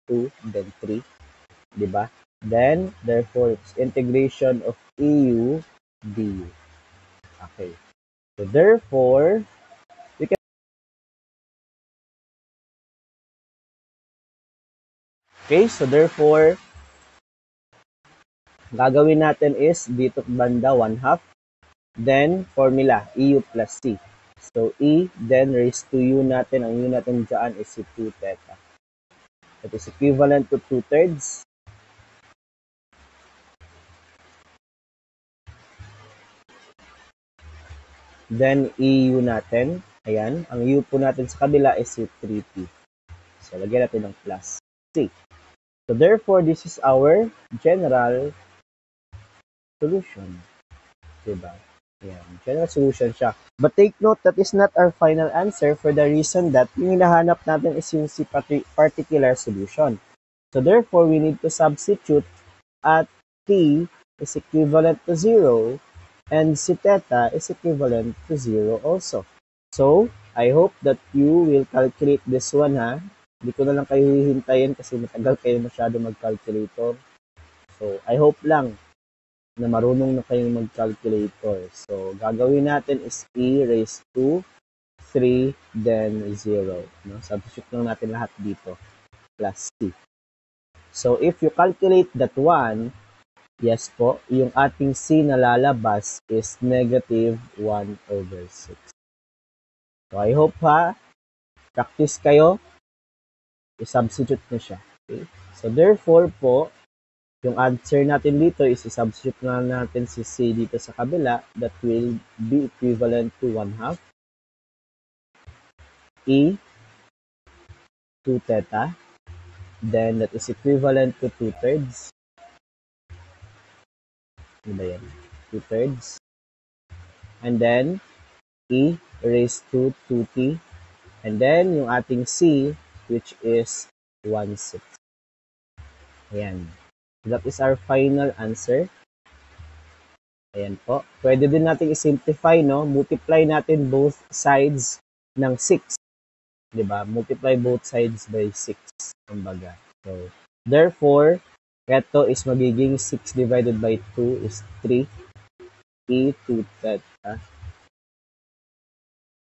2, then 3. Diba? Then, therefore, it's integration of EU, du. Okay. So, therefore, we can... Okay, so therefore, gagawin natin is dito banda 1/2. Then, formula, EU plus C. So, E, then raised to U natin. Ang U natin dyan is si 2 theta. That is equivalent to 2/3. Then, EU natin. Ayan. Ang U po natin sa kabila is si 3T. So, lagyan natin ng plus C. So, therefore, this is our general solution. Diba? Ayan. General solution siya. But take note, that is not our final answer for the reason that yung hinahanap natin is yung si particular solution. So, therefore, we need to substitute at t is equivalent to 0 and si theta is equivalent to 0 also. So, I hope that you will calculate this one, ha? Hindi ko na lang kayo hihintayin kasi matagal kayo masyado mag-calculator. So, I hope lang na marunong na kayong mag-calculator. So, gagawin natin is e raised to 3, then 0. No? Substitute lang natin lahat dito. Plus t. So, if you calculate that one, yes po, yung ating c na lalabas is negative 1 over 6. So, I hope ha, practice kayo, i-substitute na siya. Okay? So, therefore po, yung answer natin dito is i-substitute na natin si C dito sa kabila. That will be equivalent to 1/2 E 2 theta. Then that is equivalent to 2/3. Ano ba yan? 2/3. And then E raised to 2t. And then yung ating C, which is 1/6. Ayan. That is our final answer. Ayan po. Pwede din natin i-simplify, no? Multiply natin both sides ng 6. Diba? Multiply both sides by 6. Kumbaga. So, therefore, ito is magiging 6 divided by 2 is 3. E 2 theta.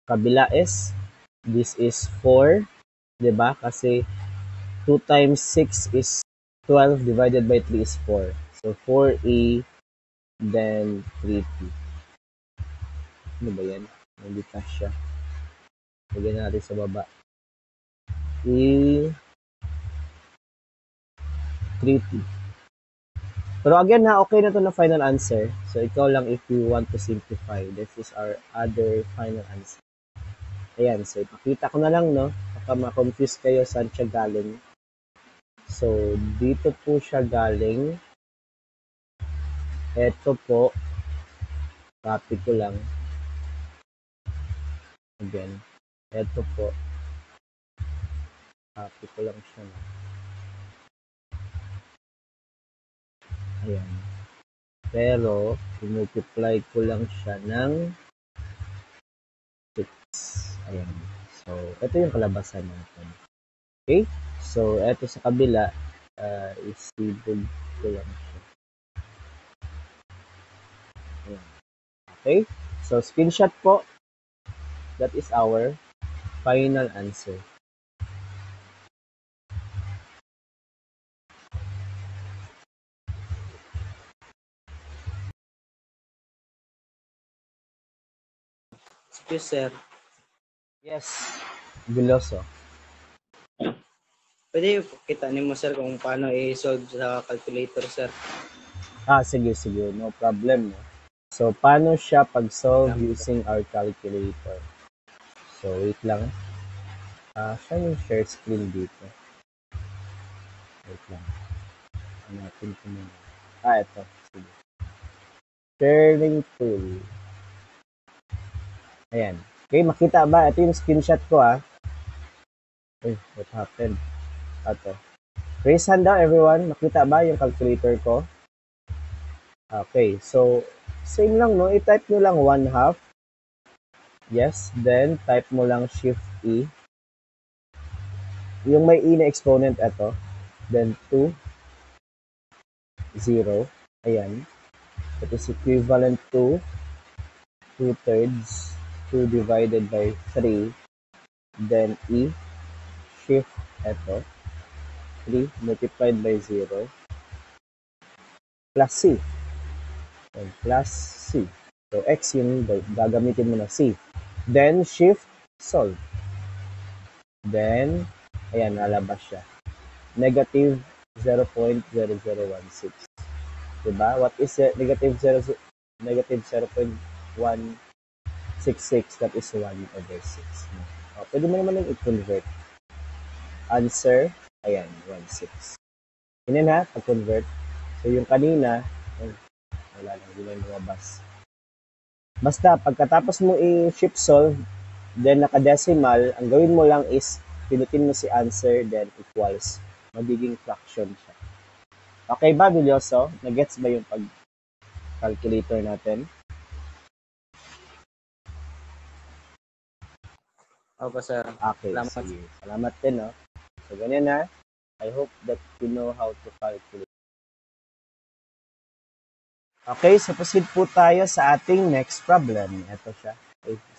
Kabila is, this is 4. Diba? Kasi 2 times 6 is 12 divided by 3 is 4. So, 4e, then 3t. Ano ba yan? Hindi kasya. Lagyan natin sa baba. E 3t. Pero again na, okay na to na final answer. So, ikaw lang if you want to simplify. This is our other final answer. Ayan, so ipakita ko na lang, no? Baka ma-confuse kayo saan siya galing. So, dito po siya galing. Ito po, copy ko lang. Again, ito po, copy ko lang siya. No? Ayan. Pero, multiply ko lang siya ng 6. Ayan. So, ito yung kalabasan natin. Okay? So, ito sa kabila, isibog ko lang siya. Ayan. Okay? So, screenshot po. That is our final answer. Excuse, sir. Yes. Guloso. Pwede kita mo, sir, kung paano i-solve sa calculator, sir. Sige. No problem. No? So, paano siya pag-solve using our calculator? So, wait lang. Saan yung share screen dito? Wait lang. Hanapin ko muna. Ito. Sige. Sharing tool. Ayan. Okay, makita ba? Ito yung screenshot ko, what happened? Ito. Raise hand daw, everyone. Makita ba yung calculator ko? Okay, so, same lang, no? I-type nyo lang 1/2. Yes, then type mo lang Shift E. Yung may E na exponent, ito. Then 2, 0. Ayan. That is equivalent to 2/3. 2 divided by 3. Then E. Shift, ito. 3 multiplied by 0. Plus C. And plus C. So, X yung gagamitin mo na C. Then, Shift, solve. Then, ayan, nalabas siya. Negative 0.0016. Diba? What is it? Negative 0.166. That is 1/6. Pwede mo naman yung i-convert. Answer, ayan, 1/6. Yun na, pag-convert. So, yung kanina, wala lang, hindi lang lumabas. Basta, pagkatapos mo i-shift solve, then naka-decimal, ang gawin mo lang is, pinutin mo si answer, then equals. Magiging fraction siya. Okay ba, Bilyoso? Nagets ba yung pag-calculator natin? Opo, sir. Okay, Salamat. sige. Salamat din, no? So, ganyan na. I hope that you know how to calculate. Okay, so proceed po tayo sa ating next problem. Ito siya.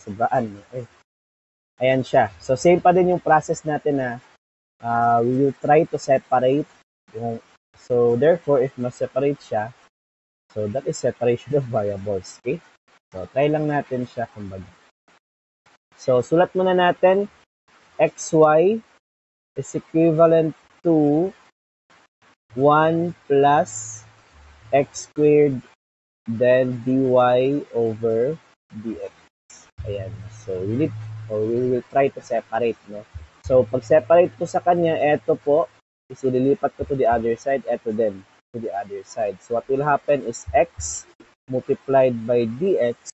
Sobraan. Ayan siya. So, same pa din yung process natin na we will try to separate yung, so therefore if ma-separate siya, so that is separation of variables. Okay? So try lang natin siya kumbaga. So sulat muna natin xy is equivalent to 1 plus x squared then dy over dx. Ayan. So we will try to separate, no? So pag separate ko sa kanya, eto po is ililipat ko to the other side, eto din to the other side. So what will happen is x multiplied by dx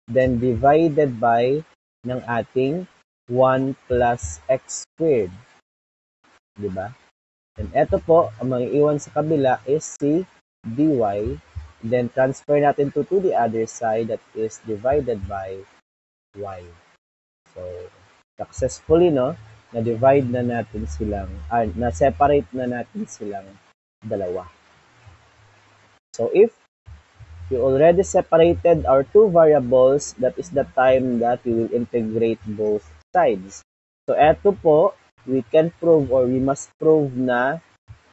then divided by ng ating 1 plus x squared. Diba? And eto po, ang maiiwan sa kabila is si dy. Then transfer natin to the other side that is divided by y. So, successfully, no? Na-divide na natin silang, na-separate na natin silang dalawa. So, if you already separated our two variables, that is the time that we will integrate both sides. So, eto po, we can prove or we must prove na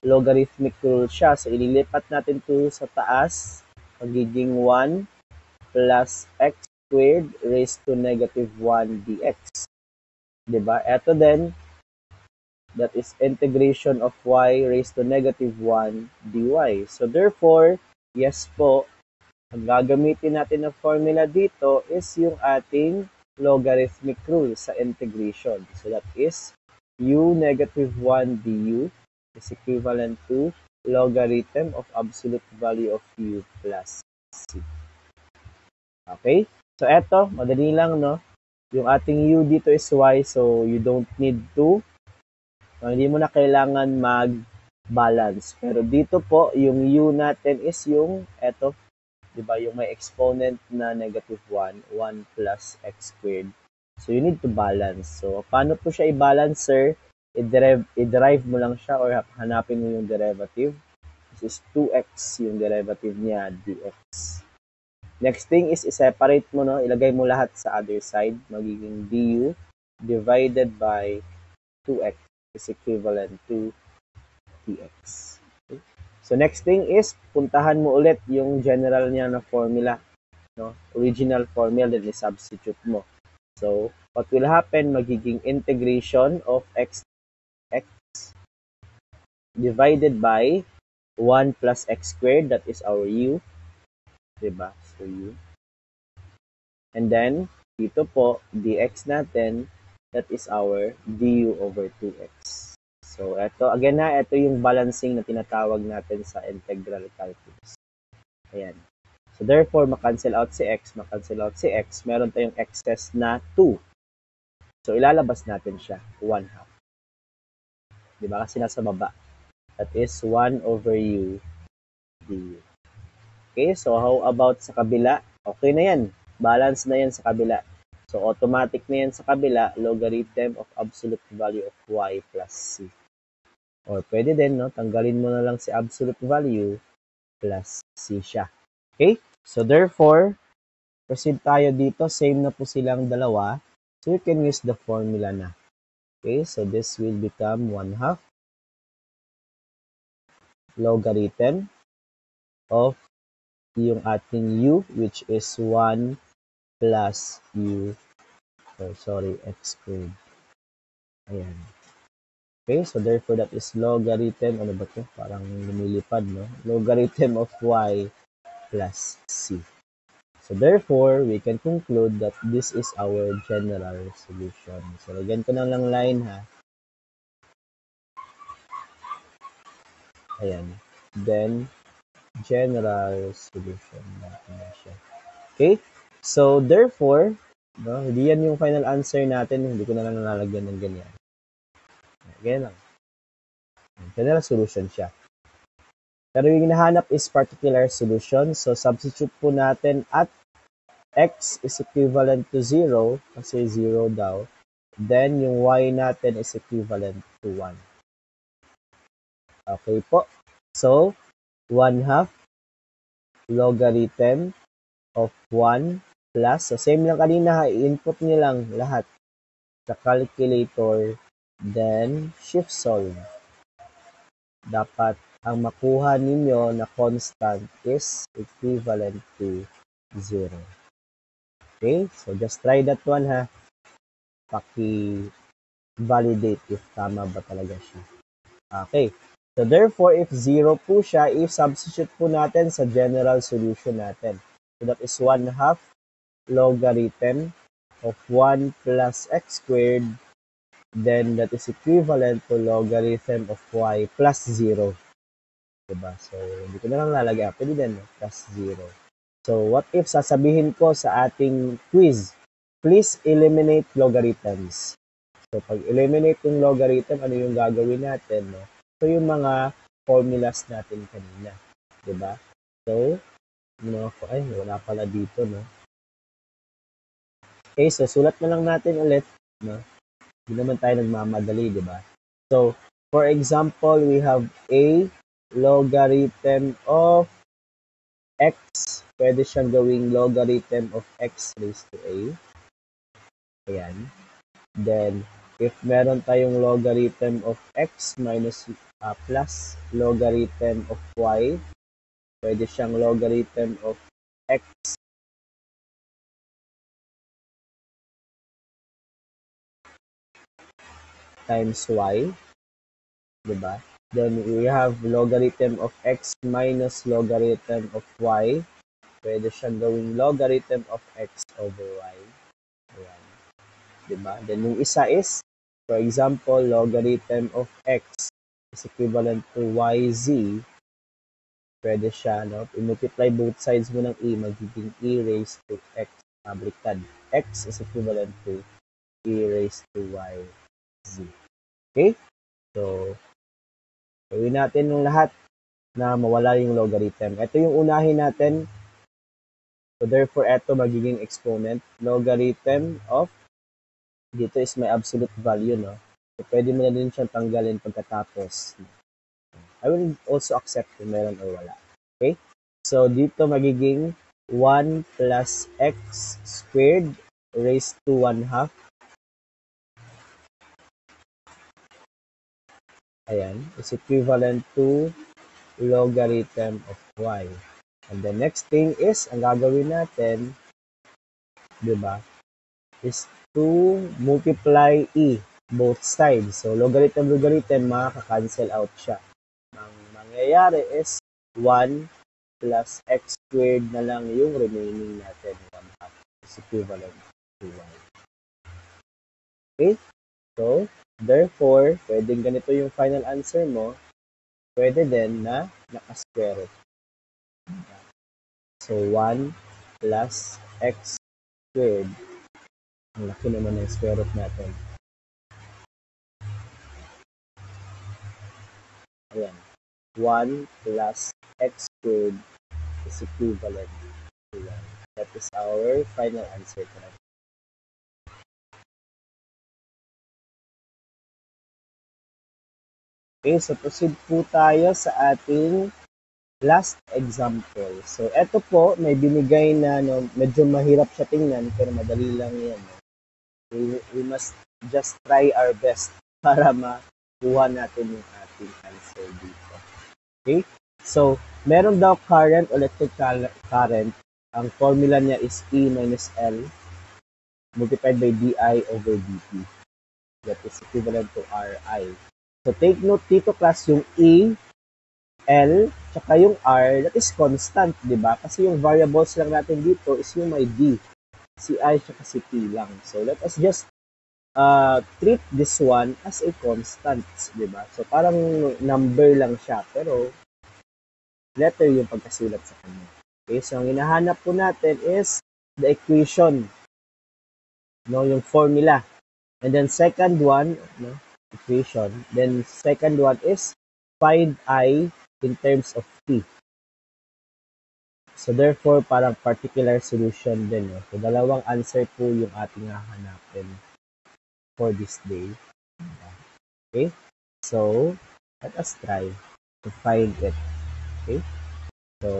logarithmic rule siya. So, ililipat natin to sa taas, magiging 1 plus x squared raised to negative 1 dx. Diba? Ito din, that is integration of y raised to negative 1 dy. So, therefore, yes po, ang gagamitin natin na formula dito is yung ating logarithmic rule sa integration. So that is u negative 1 du is equivalent to logarithm of absolute value of u plus c. Okay? So eto, madali lang, no? Yung ating u dito is y, so you don't need to, so, hindi mo na kailangan mag-balance. Pero dito po, yung u natin is yung, eto, di ba, yung may exponent na negative 1, 1 plus x squared. So, you need to balance. So, paano po siya i-balance, sir? I-derive mo lang siya or hanapin mo yung derivative. This is 2x yung derivative niya, dx. Next thing is i-separate mo, no? Ilagay mo lahat sa other side. Magiging du divided by 2x is equivalent to dx. Okay? So, next thing is, puntahan mo ulit yung general niya na formula. No? Original formula, then i-substitute mo. So, what will happen, magiging integration of x divided by 1 plus x squared, that is our u. Diba? So, u. And then, dito po, dx natin, that is our du over 2x. So, ito yung balancing na tinatawag natin sa integral calculus. Ayan. So, therefore, makancel out si x, meron tayong excess na 2. So, ilalabas natin siya, 1/2. Diba? Kasi nasa baba. That is 1 over u du. Okay, so how about sa kabila? Okay na yan. Balance na yan sa kabila. So, automatic na yan sa kabila, logarithm of absolute value of y plus c. Or pwede din, no? Tanggalin mo na lang si absolute value plus c siya. Okay? So, therefore, proceed tayo dito. Same na po silang dalawa. So, you can use the formula na. Okay? So, this will become 1/2 logarithm of yung ating u, which is 1 plus u, x squared. Ayan. Okay, so therefore that is logarithm, ano ba to? Parang lumilipad, no? Logarithm of y plus c. So therefore, we can conclude that this is our general solution. So lagyan ko na lang line, ha? Ayan. Then, general solution. Okay? So, therefore, no, hindi yan yung final answer natin. Hindi ko na lang nalalagyan ng ganyan. Ganyan lang. General solution siya. Pero yung hinahanap is particular solution. So, substitute po natin at x is equivalent to 0 kasi 0 daw. Then, yung y natin is equivalent to 1. Okay po. So, 1/2 logarithm of 1 plus. So, same lang kanina, i-input nyo lang lahat sa calculator. Then, shift solve. Dapat ang makuha ninyo na constant is equivalent to 0. Okay? So, just try that one, ha. Paki-validate if tama ba talaga siya. Okay. So, therefore, if 0 po siya, i-substitute po natin sa general solution natin. So, that is 1/2 logarithm of 1 plus x squared. Then, that is equivalent to logarithm of y plus 0. Diba? So, hindi ko na lang lalagay. Pwede din, plus 0. So, what if sasabihin ko sa ating quiz, please eliminate logarithms. So, pag eliminate yung logarithm, ano yung gagawin natin? No? So, yung mga formulas natin kanina. Diba? So, wala pala dito, no? Okay, so sulat na lang natin ulit, no? Hindi naman tayo nagmamadali, diba? So, for example, we have a logarithm of x. Pwede siyang gawing logarithm of x raised to a. Ayan. Then, if meron tayong logarithm of x minus plus logarithm of y, pwede siyang logarithm of x times y, diba? Then, we have logarithm of x minus logarithm of y. Pwede siyang gawing logarithm of x over y. Ayan. diba? Then yung isa is, for example, logarithm of x is equivalent to yz. Pwede siya, no? I-multiply both sides mo ng e, magiging e raised to x baliktad. X is equivalent to e raised to yz. Okay? So, gawin natin yung lahat na mawala yung logarithm. Ito yung unahin natin. So, therefore, ito magiging exponent. Logarithm of, dito is may absolute value, no? So, pwede mo na din siyang tanggalin pagkatapos. I will also accept kung meron or wala. Okay? So, dito magiging 1 plus x squared raised to 1/2. Ayan. Is equivalent to logarithm of y. And the next thing is, ang gagawin natin, diba, is to multiply e, both sides. So, logarithm, makaka-cancel out siya. Ang mangyayari is 1 plus x squared na lang yung remaining natin. 1/2 is equivalent to 1. Okay? So, therefore, pwedeng ganito yung final answer mo. Pwede din na naka-square root. So, 1 plus x squared. Ang laki naman ng square root natin. Ayan. 1 plus x squared is equivalent to 1. That is our final answer correct. Okay, so proceed po tayo sa ating last example. So, eto po, may binigay na, no, medyo mahirap siya tingnan, pero madali lang yan. No? We must just try our best para makuha natin yung ating answer dito. Okay? So, meron daw current, electric current. Ang formula niya is E minus L multiplied by DI over dt. That is equivalent to RI. So, take note dito class yung E, L, tsaka yung R, that is constant, di ba? Kasi yung variables lang natin dito is yung may D, si I, tsaka si T lang. So, let us just treat this one as a constant, di ba? So, parang number lang siya, pero letter yung pagkasulat sa kanya. Okay, so ang hinahanap po natin is the equation, no, yung formula. And then second one, no, equation. Then second one is find I in terms of T. So therefore, parang particular solution din. No? So dalawang answer po yung ating hahanapin for this day. Okay? So, let us try to find it. Okay? So,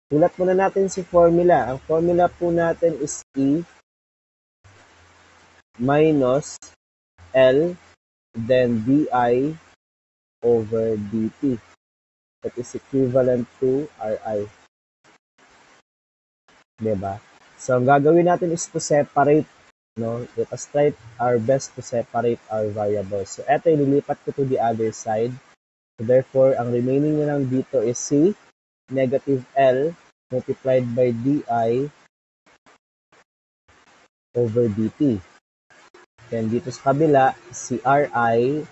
sulat muna natin si formula. Ang formula po natin is E minus L then DI over dt. That is equivalent to RI. Diba? So, ang gagawin natin is to separate, no? Let us try our best to separate our variables. So, eto, ililipat ko to the other side. So, therefore, ang remaining na lang dito is C, negative L, multiplied by DI over dt. Then, dito sa kabila, si RI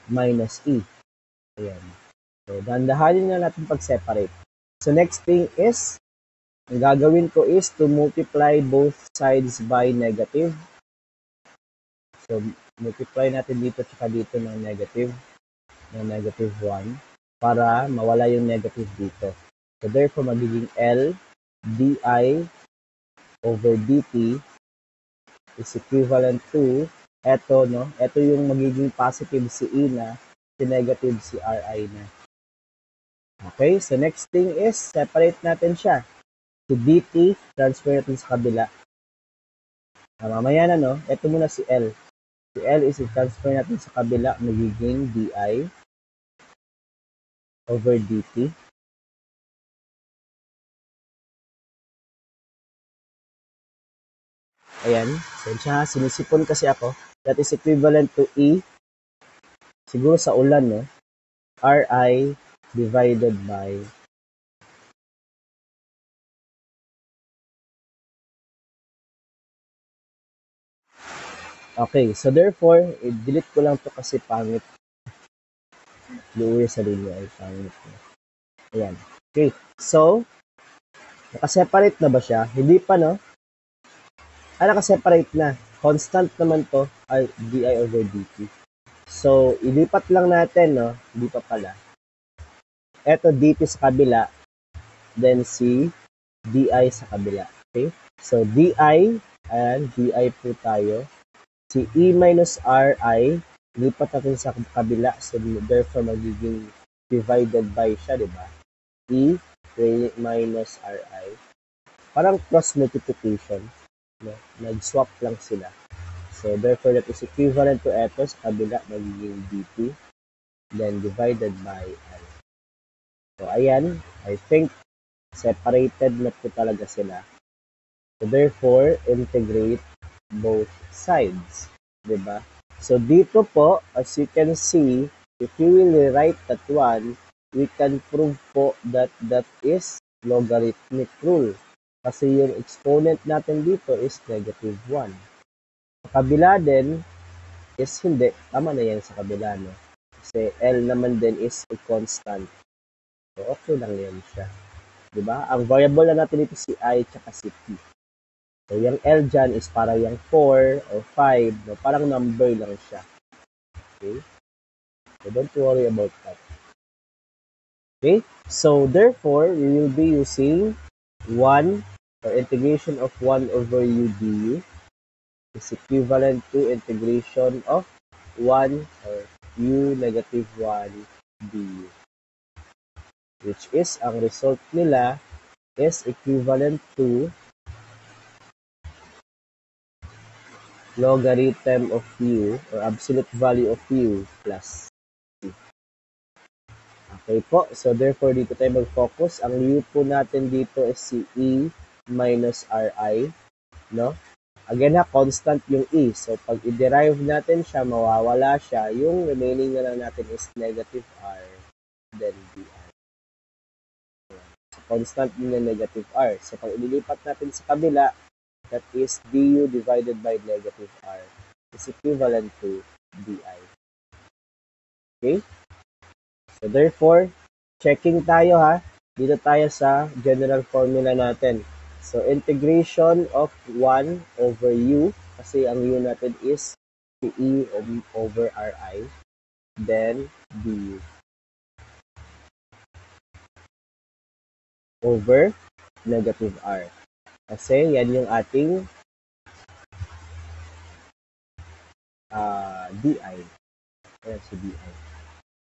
minus E. Ayan. So, dandahanin na natin pag-separate. So, next thing is, ang gagawin ko is to multiply both sides by negative. So, multiply natin dito at dito ng negative 1 para mawala yung negative dito. So, therefore, magiging L di over dt is equivalent to eto, no? Eto yung magiging positive si E na, si negative si RI na. Okay, so next thing is, separate natin siya. Si dt, transfer natin sa kabila. Mamaya na, no? Ito muna si L. Si L is i-transfer natin sa kabila, magiging di over dt. Ayan. So, sinisipon kasi ako. That is equivalent to E. Siguro sa ulan, no? RI divided by Okay, so therefore, i-delete ko lang to kasi pangit. Luwi sa linya ay pangit. Ayan. Okay, so, nakaseparate na ba siya? Hindi pa, no? Nakaseparate na. Constant naman to ay di over dt. So, ilipat lang natin, no? Hindi pa pala. Eto dt sa kabila, then si di sa kabila. Okay? So, di, ayan, di po tayo. Si e minus ri, lipat natin sa kabila. So, therefore, magiging divided by siya, di ba? E minus ri. Parang cross multiplication. No? Nag-swap lang sila. So, therefore, that is equivalent to eto sa kabila, magiging dt. Then, divided by l. So, ayan. I think separated na po talaga sila. So, therefore, integrate both sides. Diba? So, dito po, as you can see, if you will rewrite that one, we can prove po that that is logarithmic rule. Kasi yung exponent natin dito is negative 1. Sa kabila din is hindi. Tama na yan sa kabila, no? Kasi L naman din is a constant. So, okay lang yan siya. Diba? Ang variable na natin dito si I tsaka si T. So, yung L dyan is para yung 4 or 5. No? Parang number lang siya. Okay? So, don't worry about that. Okay? So, therefore, we will be using 1 or integration of 1 over u du is equivalent to integration of 1 or u negative 1 du. Which is, ang result nila is equivalent to logarithm of u or absolute value of u plus c. Okay po. So, therefore, dito tayo mag-focus. Ang u po natin dito is si e minus ri. No? Again, constant yung e. So, pag i-derive natin siya, mawawala siya. Yung remaining na lang natin is negative r, then dr. So, constant yung negative r. So, pag ililipat natin sa kabila, that is du divided by negative r is equivalent to di. Okay? So, therefore, checking tayo ha. Dito tayo sa general formula natin. So, integration of 1 over u, kasi ang u natin is e over ri, then du over negative r. Kasi yan yung ating di. Ayan si di.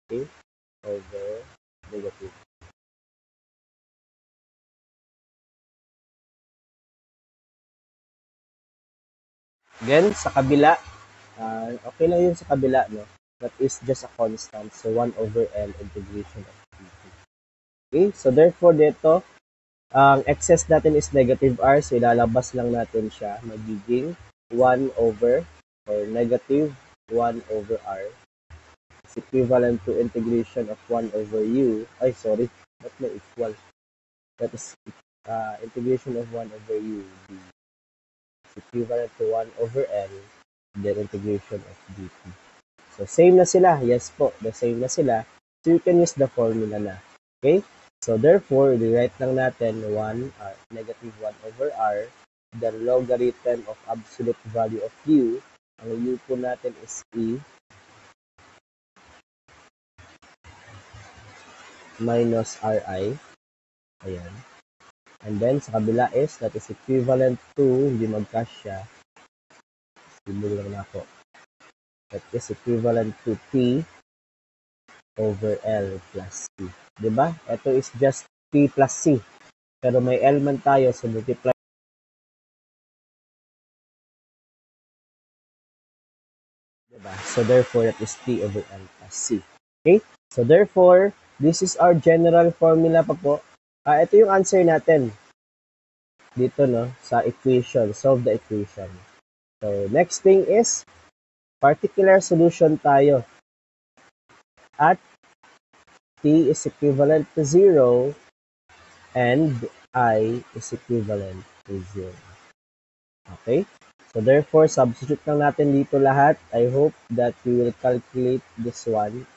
Okay? Over negative. Then, sa kabila, okay lang yun sa kabila, no? That is just a constant. So, 1 over L integration of dt. Okay? So, therefore, dito, ang excess natin is negative r. So, ilalabas lang natin siya. Magiging 1 over or negative 1 over r is equivalent to integration of 1 over u. Ay, sorry. Not may equal. That is integration of 1 over u. Is equivalent to 1 over L then integration of dt. So, same na sila. Yes po, the same na sila. So, you can use the formula na. Okay? So, therefore, rewrite lang natin 1, negative 1 over r, the logarithm of absolute value of u. Ang u po natin is e minus ri. Ayan. And then, sa kabila is, that is equivalent to, hindi magkasya. Simbol lang na ako. That is equivalent to t over L plus C. Diba? Ito is just T plus C. Pero may L man tayo, so multiply. Diba? So therefore, that is T over L plus C. Okay? So therefore, this is our general formula pa po. Ito yung answer natin. Dito, no? Sa equation. Solve the equation. So, next thing is, particular solution tayo. At t is equivalent to 0 and I is equivalent to 0. Okay? So therefore, substitute lang natin dito lahat. I hope that you will calculate this one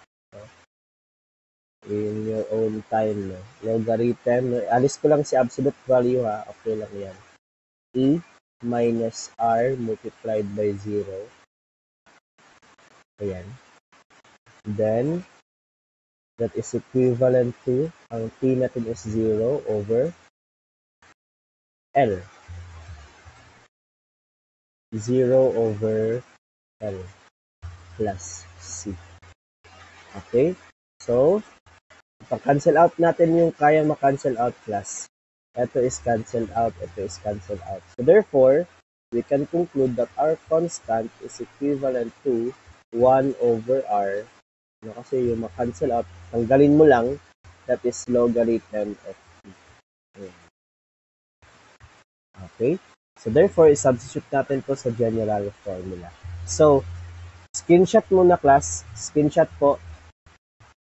in your own time. No? Logarithm. Alis ko lang si absolute value ha. Okay lang yan. E minus R multiplied by 0. Ayan. Then, that is equivalent to, ang T natin is 0 over L. 0 over L plus C. Okay? So, pag-cancel out natin yung kayang ma-cancel out plus. Ito is cancelled out, ito is cancelled out. So, therefore, we can conclude that our constant is equivalent to 1 over R. No, kasi yung ma-cancel out, tanggalin mo lang, that is logarithm of T. Okay? So, therefore, i-substitute natin to sa general formula. So, screenshot muna class. Screenshot po.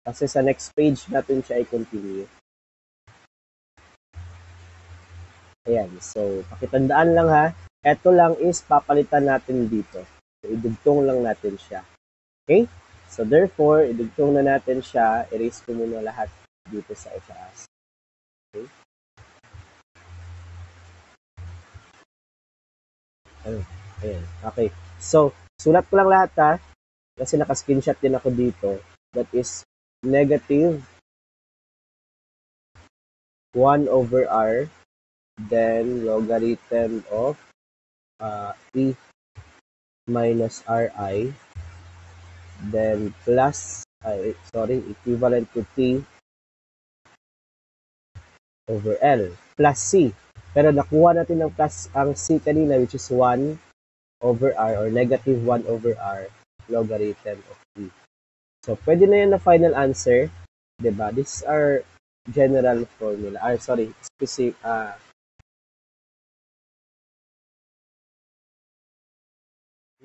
Kasi sa next page natin siya i-continue. Ayan. So, pakitandaan lang ha. Ito lang is papalitan natin dito. So, idugtong lang natin siya. Okay? So, therefore, idugtong na natin siya. Erase ko muna lahat dito sa itaas. Okay? Ayan. Okay. So, sulat ko lang lahat ha. Kasi naka-screenshot din ako dito. That is negative 1 over R, then logarithm of E minus Ri, then plus, equivalent to T over L, plus C. Pero nakuha natin ng plus ang C kanina, which is 1 over R, or negative 1 over R, logarithm of E. So, pwede na yan na final answer. Diba? These are general formula. Specific,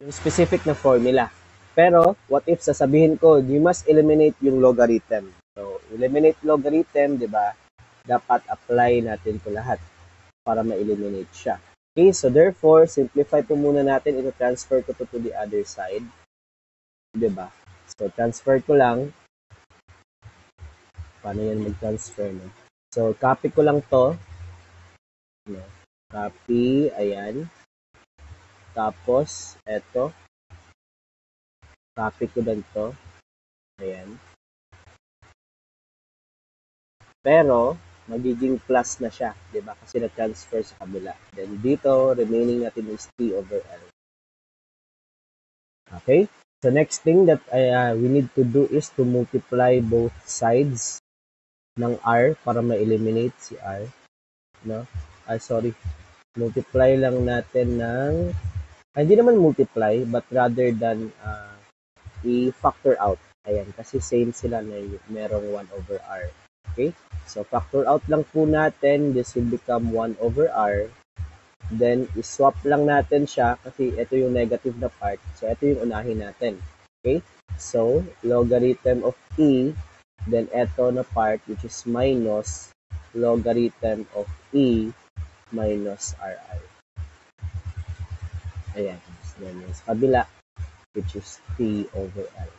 yung specific na formula. Pero, what if sasabihin ko, you must eliminate yung logarithm. So, eliminate logarithm, di ba? Dapat apply natin ito lahat para ma-eliminate siya. Okay, so therefore, simplify po muna natin. Ito transfer ko to the other side. Di ba? So, transfer ko lang. Paano yan mag-transfer, no? So, copy ko lang to. No? Copy, ayan. Tapos, eto. Copy ko din to. Ayan. Pero, magiging plus na siya, di ba? Kasi na-transfer sa kabila. Then, dito, remaining natin is T over L. Okay? So, next thing that we need to do is to multiply both sides ng R para ma-eliminate si R. No? Multiply lang natin ng, hindi naman multiply, but rather than i-factor out. Ayan, kasi same sila na merong 1 over R. Okay? So, factor out lang po natin. This will become 1 over R. Then, iswap lang natin siya kasi ito yung negative na part. So, ito yung unahin natin. Okay? So, logarithm of E. Then, ito na part which is minus logarithm of E minus Ri. Ayan. Then, sa kabila, which is T over L.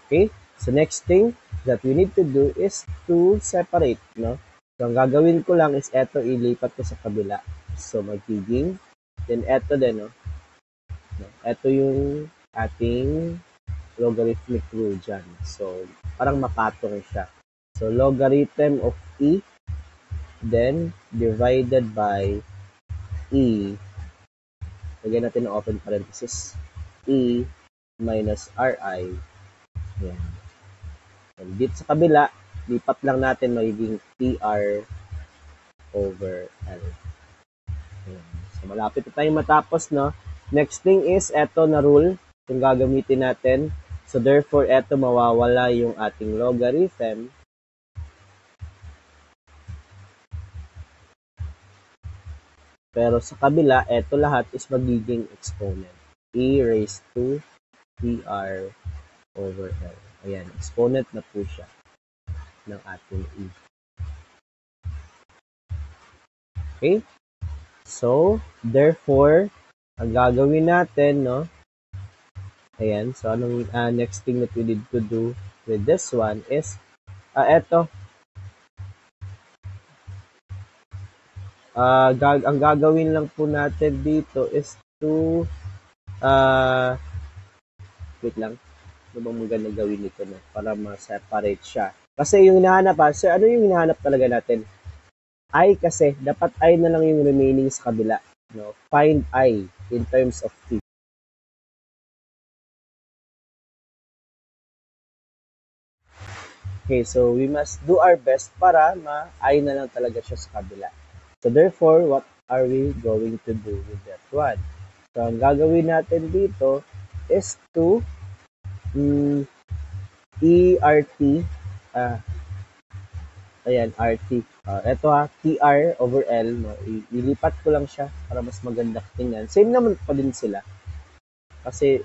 Okay? So, next thing that we need to do is to separate, no? So, ang gagawin ko lang is eto ilipat ko sa kabila. So, magiging, then eto din, no? Eto yung ating logarithmic rule dyan. So, parang mapatong siya. So, logarithm of E, then divided by E, lagyan natin ng open parenthesis, E minus Ri. Yan. And dito sa kabila, lipat lang natin magiging TR over L. Ayan. So, malapit na tayong matapos, no? Next thing is, eto na rule, yung gagamitin natin. So, therefore, eto mawawala yung ating logarithm. Pero sa kabila, eto lahat is magiging exponent. E raised to TR over L. Ayan, exponent na po siya ng ating E. Okay? So, therefore, ang gagawin natin, no? Ayan, so anong next thing that we need to do with this one is, eto, ang gagawin lang po natin dito is to, wait lang, ano bang maganda gawin nito na para ma-separate siya? Kasi yung hinahanap, so ano yung hinahanap talaga natin? I kasi, dapat I na lang yung remaining sa kabila. No? Find I in terms of T. Okay, so we must do our best para ma-I na lang talaga siya sa kabila. So therefore, what are we going to do with that one? So ang gagawin natin dito is to ERT, ayan, RT. Ito TR over L, no? Ilipat ko lang siya para mas maganda tingnan. Same naman pa din sila. Kasi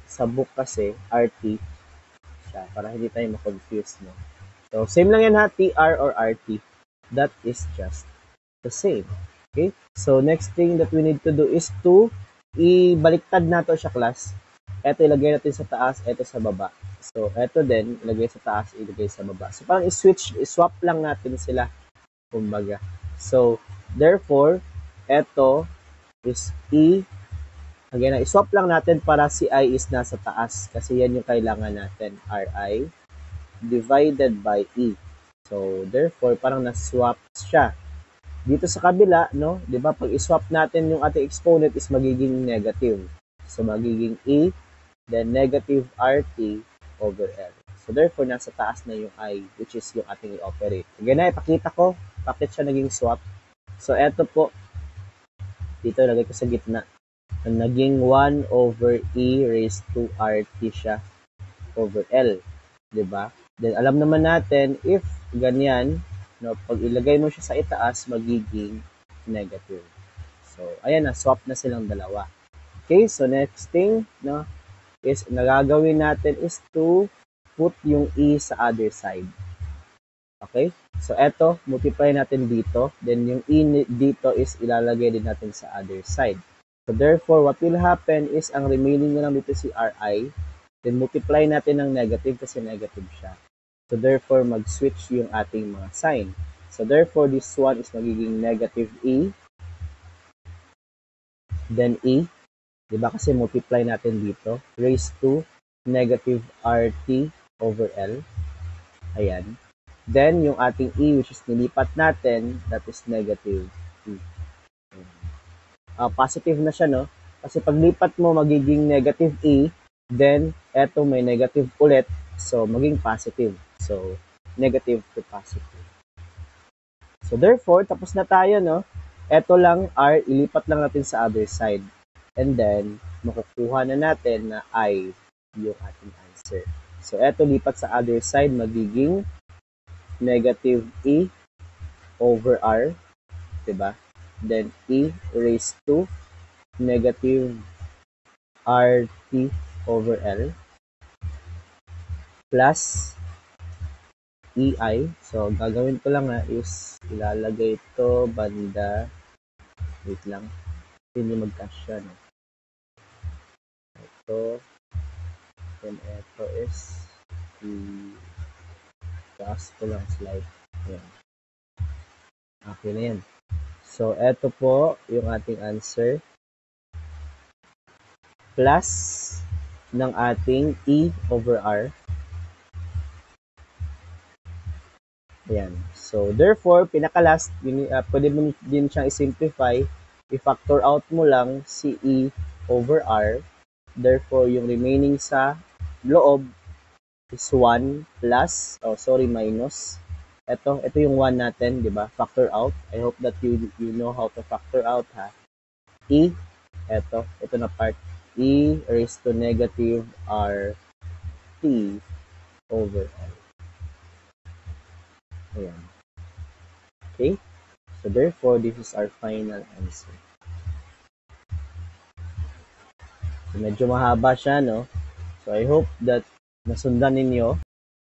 sa book kasi, RT siya, para hindi tayo ma-confuse, no? So, same lang yan ha, TR or RT. That is just the same. Okay? So, next thing that we need to do is to ibaliktad nato siya, class. Ito ilagay natin sa taas, ito sa baba. So, ito din, ilagay sa taas, ilagay sa baba. So, parang swap lang natin sila, kumbaga. So, therefore, ito is again, i-swap lang natin para si I is nasa taas kasi yan yung kailangan natin, Ri divided by E. So, therefore, parang na-swap siya. Dito sa kabila, no, 'di ba, pag i-swap natin yung ating exponent is magiging negative. So, magiging E, then negative RT over L. So, therefore, nasa taas na yung I, which is yung ating i-operate. Again na, ipakita ko, bakit siya naging swap. So, eto po, dito, lagay ko sa gitna. Naging 1 over E raised to RT siya over L. Diba? Then, alam naman natin, if ganyan, no, pag ilagay mo siya sa itaas, magiging negative. So, ayan na, swap na silang dalawa. Okay, so next thing, no, is nagagawin natin is to put yung E sa other side. Okay? So, eto, multiply natin dito. Then, yung E dito is ilalagay din natin sa other side. So, therefore, what will happen is, ang remaining na lang dito si Ri, then multiply natin ng negative kasi negative siya. So, therefore, mag-switch yung ating mga sign. So, therefore, this one is magiging negative E, then E, diba kasi multiply natin dito, raised to negative RT over L. Ayan. Then, yung ating E, which is nilipat natin, that is negative E. Positive na siya, no? Kasi paglipat mo, magiging negative E, then, eto may negative ulit, so maging positive. So, negative to positive. So, therefore, tapos na tayo, no? Eto lang, R, ilipat lang natin sa other side. And then, makukuha na natin na I yung ating answer. So, eto lipat sa other side, magiging negative E over R, diba? Then, E raised to negative RT over L plus EI. So, gagawin ko lang is ilalagay ito banda, wait lang, hindi magkasya, no? Ito, then ito is i-taas ko lang slide. Ayan. Okay na yan. So, ito po yung ating answer plus ng ating E over R. Ayan. So, therefore, pinaka-last, pwede mo din siyang i-simplify. I-factor out mo lang si E over R. Therefore, yung remaining sa loob is 1 plus, minus. Ito yung 1 natin, di ba? Factor out. I hope that you know how to factor out, ha? E, ito na part. E raised to negative RT over L. Ayan. Okay? So, therefore, this is our final answer. So, medyo mahaba siya, no? So, I hope that nasundan ninyo